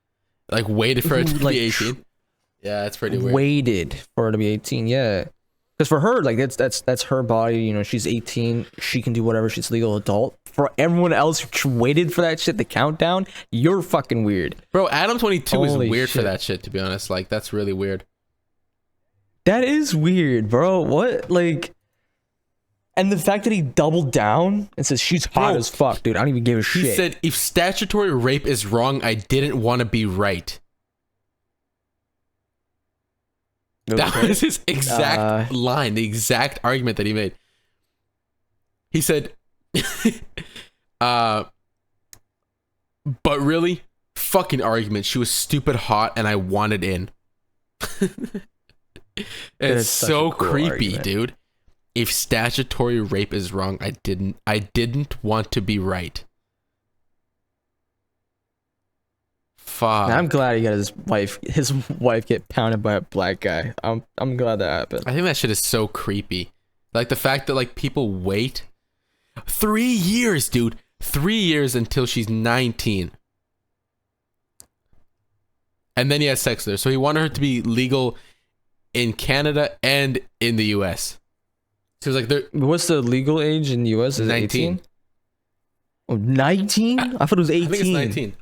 [SPEAKER 2] like waited for it to
[SPEAKER 1] like,
[SPEAKER 2] be 18. Yeah, it's pretty weird.
[SPEAKER 1] Waited for her to be 18, yeah. Because for her, like that's her body. You know, she's 18. She can do whatever. She's legal adult. For everyone else who waited for that shit, the countdown, you're fucking weird.
[SPEAKER 2] Bro, Adam 22 is
[SPEAKER 1] Holy
[SPEAKER 2] weird for
[SPEAKER 1] shit.
[SPEAKER 2] that shit, to be honest. Like, that's really weird.
[SPEAKER 1] That is weird, bro. What? Like, and the fact that he doubled down and says she's hot
[SPEAKER 2] Bro,
[SPEAKER 1] as fuck, dude. I don't even give a
[SPEAKER 2] He
[SPEAKER 1] shit.
[SPEAKER 2] said, if statutory rape is wrong, I didn't want to be right. That
[SPEAKER 1] Okay.
[SPEAKER 2] was his exact line, the exact argument that he made. He said, but really, fucking argument. She was stupid hot and I wanted in. It's
[SPEAKER 1] such
[SPEAKER 2] so
[SPEAKER 1] a cool
[SPEAKER 2] creepy,
[SPEAKER 1] argument.
[SPEAKER 2] dude. If statutory rape is wrong, I didn't want to be right. Fuck.
[SPEAKER 1] And I'm glad he got his wife get pounded by a black guy. I'm glad that happened.
[SPEAKER 2] I think that shit is so creepy. Like the fact that like people wait 3 years, dude. 3 years until she's 19. And then he has sex with her. So he wanted her to be legal in Canada and in the US. So it was like they're
[SPEAKER 1] What's the legal age in the US? Is
[SPEAKER 2] 19.
[SPEAKER 1] it 18? Oh, 19? I thought it was 18.
[SPEAKER 2] I think it's 19.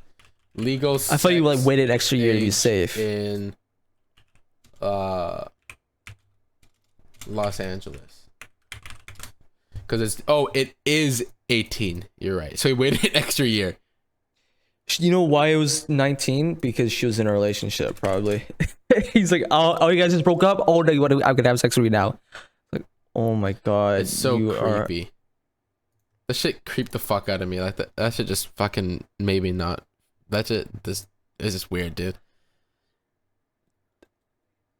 [SPEAKER 2] Legal
[SPEAKER 1] I thought you like waited an extra year to be
[SPEAKER 2] age
[SPEAKER 1] safe.
[SPEAKER 2] in Los Angeles. Because it is 18. You're right. So he waited an extra year.
[SPEAKER 1] You know why it was 19? Because she was in a relationship, probably. He's like, oh, you guys just broke up? Oh, no, I'm gonna have sex with you now. Like, oh my god,
[SPEAKER 2] It's so
[SPEAKER 1] you
[SPEAKER 2] creepy. That shit creeped the fuck out of me. Like that shit just fucking maybe not. That shit this is just weird, dude.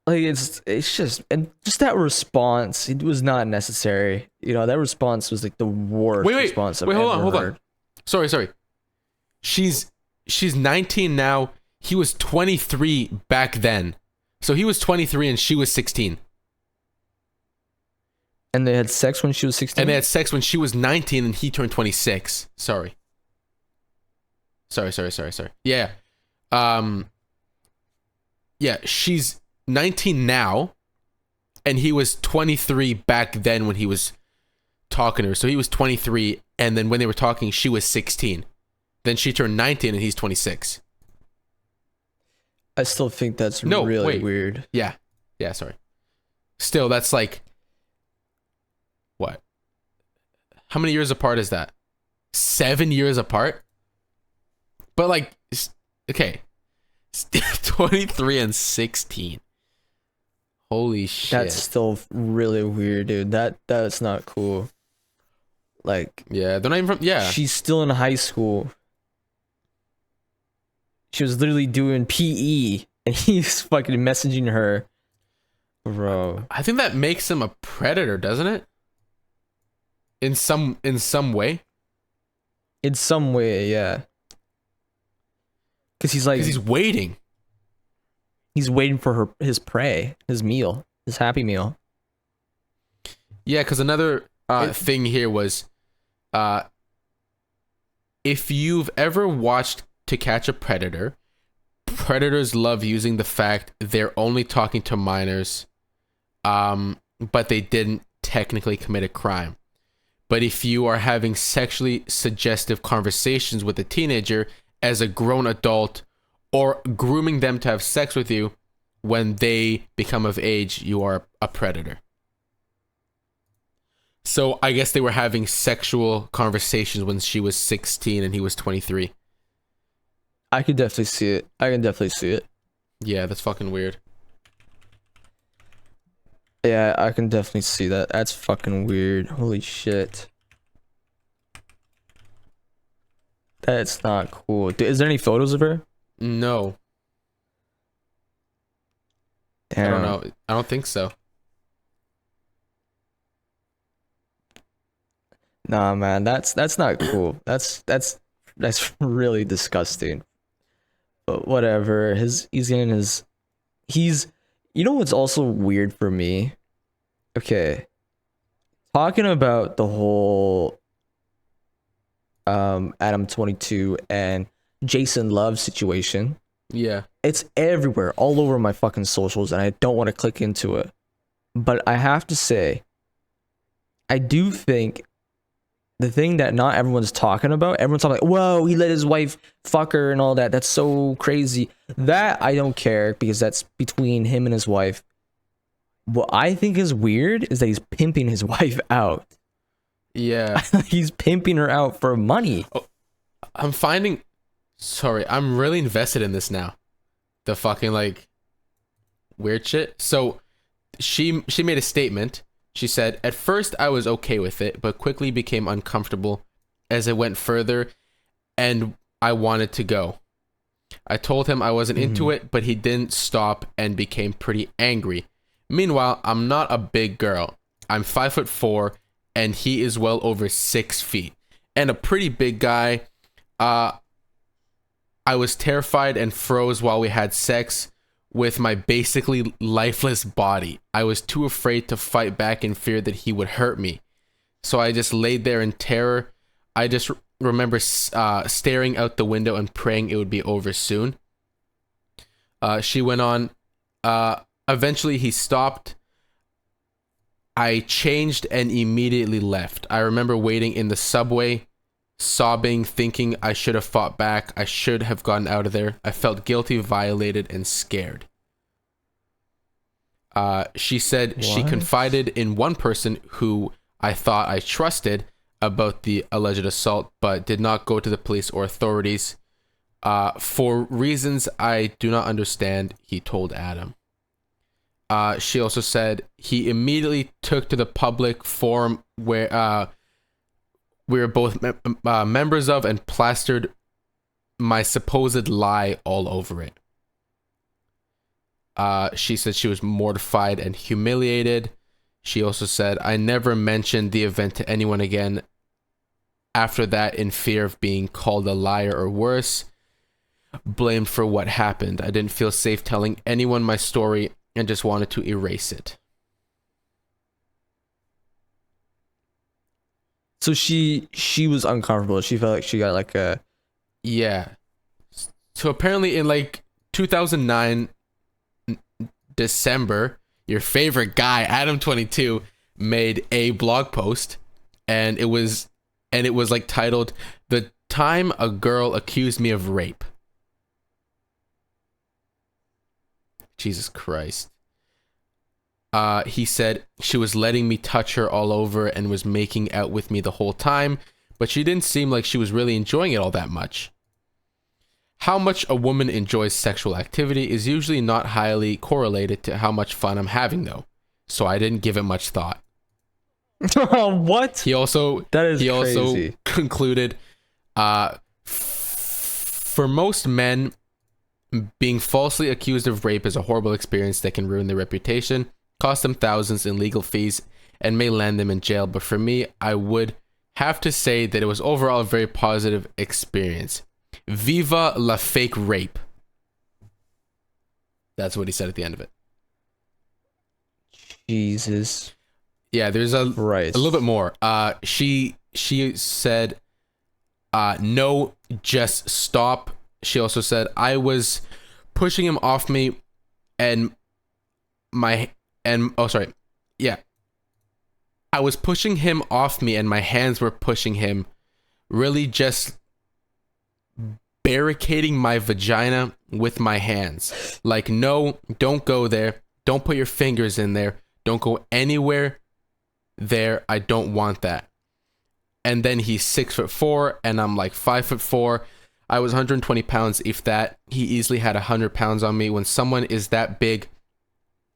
[SPEAKER 1] Like it's just, and just that response, it was not necessary. You know, that response was like the worst response I've ever
[SPEAKER 2] hold
[SPEAKER 1] heard.
[SPEAKER 2] on. Sorry. She's 19 now. He was 23 back then. So he was 23 and she was 16.
[SPEAKER 1] And they had sex when she was 16?
[SPEAKER 2] And they had sex when she was 19 and he turned 26. Sorry. Yeah. Yeah, she's 19 now and he was 23 back then when he was talking to her. So he was 23 and then when they were talking she was 16. Then she turned 19 and he's 26.
[SPEAKER 1] I still think that's really weird.
[SPEAKER 2] Yeah, sorry. Still, that's like what? How many years apart is that? 7 years apart? But like, okay, 23 and 16. Holy shit.
[SPEAKER 1] That's still really weird, dude. That's not cool. Like,
[SPEAKER 2] yeah, they're not even from, yeah.
[SPEAKER 1] she's still in high school. She was literally doing PE, and he's fucking messaging her. Bro.
[SPEAKER 2] I think that makes him a predator, doesn't it? In some way.
[SPEAKER 1] In some way, yeah. Because he's like,
[SPEAKER 2] Because he's waiting.
[SPEAKER 1] he's waiting for his prey, his meal, his happy meal.
[SPEAKER 2] Yeah, because another thing here was, if you've ever watched To Catch a Predator, predators love using the fact they're only talking to minors, but they didn't technically commit a crime. But if you are having sexually suggestive conversations with a teenager as a grown adult, or grooming them to have sex with you when they become of age, you are a predator. So I guess they were having sexual conversations when she was 16 and he was 23.
[SPEAKER 1] I could definitely see it.
[SPEAKER 2] Yeah, that's fucking weird.
[SPEAKER 1] Yeah, I can definitely see that. That's fucking weird. Holy shit. That's not cool. Is there any photos of her?
[SPEAKER 2] No,
[SPEAKER 1] Damn.
[SPEAKER 2] I don't know. I don't think so.
[SPEAKER 1] Nah, man, that's not cool. That's really disgusting. But whatever. He's you know what's also weird for me? Okay. Talking about the whole Adam 22 and Jason Love situation.
[SPEAKER 2] Yeah.
[SPEAKER 1] It's everywhere, all over my fucking socials, and I don't want to click into it. But I have to say, I do think the thing that not everyone's talking about, everyone's talking like, whoa, he let his wife fuck her and all that. That's so crazy. That I don't care because that's between him and his wife. What I think is weird is that he's pimping his wife out.
[SPEAKER 2] Yeah.
[SPEAKER 1] He's pimping her out for money.
[SPEAKER 2] Oh, I'm really invested in this now. The fucking like weird shit. So she made a statement. She said, "At first I was okay with it, but quickly became uncomfortable as it went further and I wanted to go. I told him I wasn't into it, but he didn't stop and became pretty angry. Meanwhile, I'm not a big girl. I'm 5'4" and he is well over 6 feet and a pretty big guy. I was terrified and froze while we had sex with my basically lifeless body. I was too afraid to fight back and feared that he would hurt me. So I just laid there in terror. I just remember staring out the window and praying it would be over soon." She went on, "Eventually he stopped. I changed and immediately left. I remember waiting in the subway, sobbing, thinking I should have fought back. I should have gotten out of there. I felt guilty, violated, and scared." She said she confided in one person who I thought I trusted about the alleged assault, but did not go to the police or authorities. For reasons I do not understand, he told Adam. She also said he immediately took to the public forum where we were both members of and plastered my supposed lie all over it. She said she was mortified and humiliated. She also said, "I never mentioned the event to anyone again after that in fear of being called a liar or worse, blamed for what happened. I didn't feel safe telling anyone my story and just wanted to erase it."
[SPEAKER 1] So she was uncomfortable. She felt like she got like a...
[SPEAKER 2] Yeah. So apparently in like 2009 December, your favorite guy, Adam22, made a blog post and it was like titled, "The Time a Girl Accused Me of Rape." Jesus Christ. He said she was letting me touch her all over and was making out with me the whole time, but she didn't seem like she was really enjoying it all that much. How much a woman enjoys sexual activity is usually not highly correlated to how much fun I'm having, though, so I didn't give it much thought.
[SPEAKER 1] What?
[SPEAKER 2] He also
[SPEAKER 1] crazy.
[SPEAKER 2] Concluded, for most men, being falsely accused of rape is a horrible experience that can ruin their reputation, cost them thousands in legal fees, and may land them in jail. But for me, I would have to say that it was overall a very positive experience. Viva la fake rape. That's what he said at the end of it.
[SPEAKER 1] Jesus.
[SPEAKER 2] Yeah, there's a little bit more. She said, "No, just stop." She also said, "I was pushing him off me I was pushing him off me and my hands were pushing him, really just barricading my vagina with my hands. Like, no, don't go there. Don't put your fingers in there. Don't go anywhere there. I don't want that." And then he's 6'4" and I'm like 5'4". I was 120 pounds, if that. He easily had 100 pounds on me. When someone is that big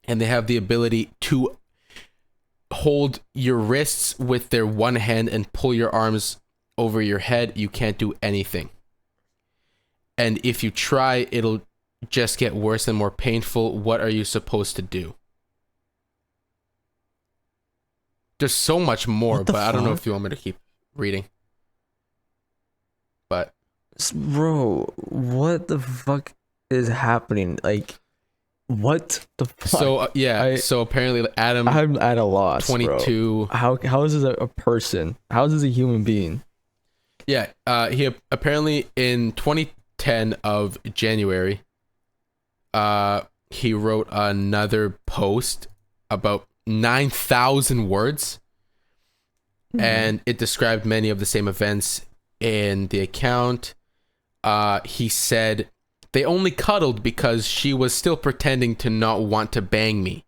[SPEAKER 2] and they have the ability to hold your wrists with their one hand and pull your arms over your head, you can't do anything. And if you try, it'll just get worse and more painful. What are you supposed to do? There's so much more, but I don't know if you want me to keep reading. But
[SPEAKER 1] bro, what the fuck is happening? Like, what the fuck?
[SPEAKER 2] So so apparently Adam,
[SPEAKER 1] I'm at a loss,
[SPEAKER 2] 22.
[SPEAKER 1] Bro. How is this a person? How is this a human being?
[SPEAKER 2] Yeah, he apparently in 2010 of January, he wrote another post about 9,000 words. And it described many of the same events in the account. He said, they only cuddled because she was still pretending to not want to bang me.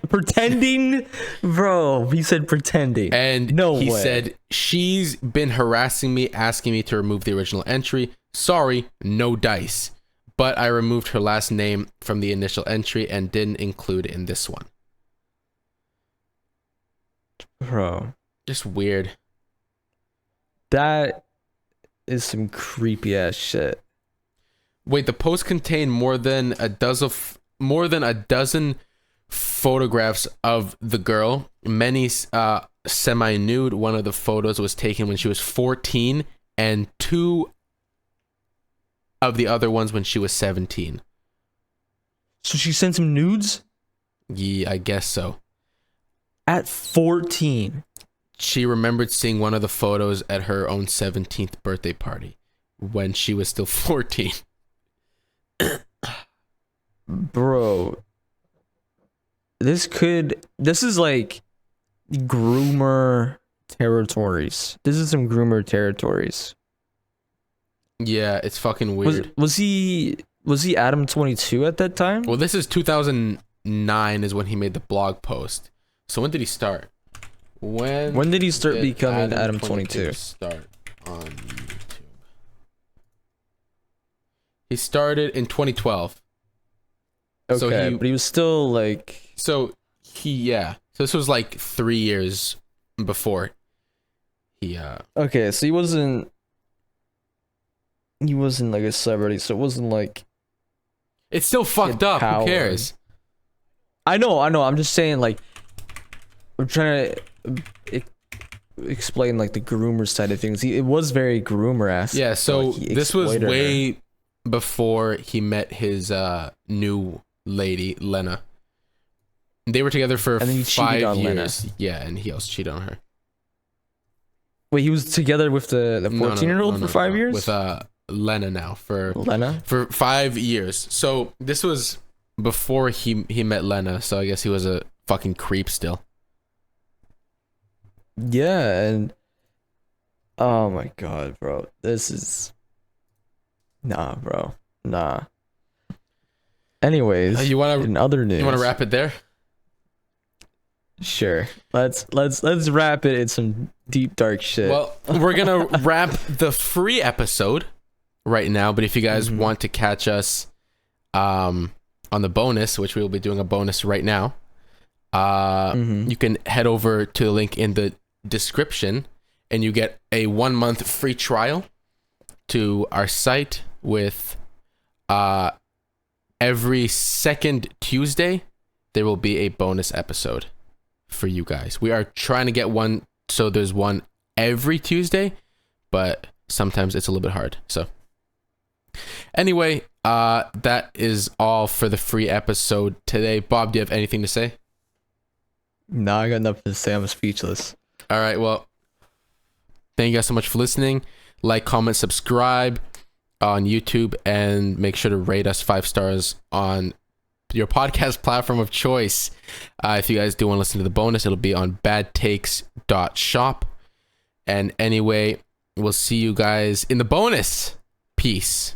[SPEAKER 1] Pretending? Bro, he said pretending.
[SPEAKER 2] And he said, she's been harassing me, asking me to remove the original entry. Sorry, no dice. But I removed her last name from the initial entry and didn't include it in this one.
[SPEAKER 1] Bro.
[SPEAKER 2] Just weird.
[SPEAKER 1] That is some creepy ass shit.
[SPEAKER 2] Wait, the post contained more than a dozen photographs of the girl, many semi-nude. One of the photos was taken when she was 14, and 2 of the other ones when she was 17.
[SPEAKER 1] So she sent some nudes?
[SPEAKER 2] Yeah, I guess so.
[SPEAKER 1] At 14.
[SPEAKER 2] She remembered seeing one of the photos at her own 17th birthday party when she was still 14.
[SPEAKER 1] Bro. This is like groomer territories. This is some groomer territories.
[SPEAKER 2] Yeah, it's fucking weird.
[SPEAKER 1] Was he Adam 22 at that time?
[SPEAKER 2] Well, this is 2009 is when he made the blog post. So when did he start? When
[SPEAKER 1] did he start becoming Adam 22?
[SPEAKER 2] Start on YouTube. He started in 2012.
[SPEAKER 1] Okay,
[SPEAKER 2] so
[SPEAKER 1] but he was still like...
[SPEAKER 2] So this was like 3 years before he...
[SPEAKER 1] Okay, so he wasn't like a celebrity, so it wasn't like...
[SPEAKER 2] It's still fucked up, who cares?
[SPEAKER 1] I know, I'm just saying, like... I'm trying to explain like the groomer side of things. It was very groomer-esque.
[SPEAKER 2] Yeah, so this was way before he met his new lady, Lena. They were together for 5 years. Lena. Yeah, and he also cheated on her.
[SPEAKER 1] Wait, he was together with the 14-year-old for 5 years?
[SPEAKER 2] With Lena now for 5 years. So this was before he met Lena, so I guess he was a fucking creep still.
[SPEAKER 1] Yeah, and oh my god, bro. This is bro. Nah. Anyways, in other news.
[SPEAKER 2] You want to wrap it there?
[SPEAKER 1] Sure. Let's wrap it in some deep dark shit.
[SPEAKER 2] Well, we're going to wrap the free episode right now, but if you guys want to catch us on the bonus, which we will be doing a bonus right now, you can head over to the link in the description and you get a 1-month free trial to our site with every second Tuesday there will be a bonus episode for you guys. We are trying to get one so there's one every Tuesday, but sometimes it's a little bit hard. So anyway, that is all for the free episode today. Bob, do you have anything to say?
[SPEAKER 1] No, I got nothing to say. I'm speechless.
[SPEAKER 2] All right, well, thank you guys so much for listening. Like, comment, subscribe on YouTube, and make sure to rate us 5 stars on your podcast platform of choice. If you guys do want to listen to the bonus, it'll be on badtakes.shop. And anyway, we'll see you guys in the bonus. Peace.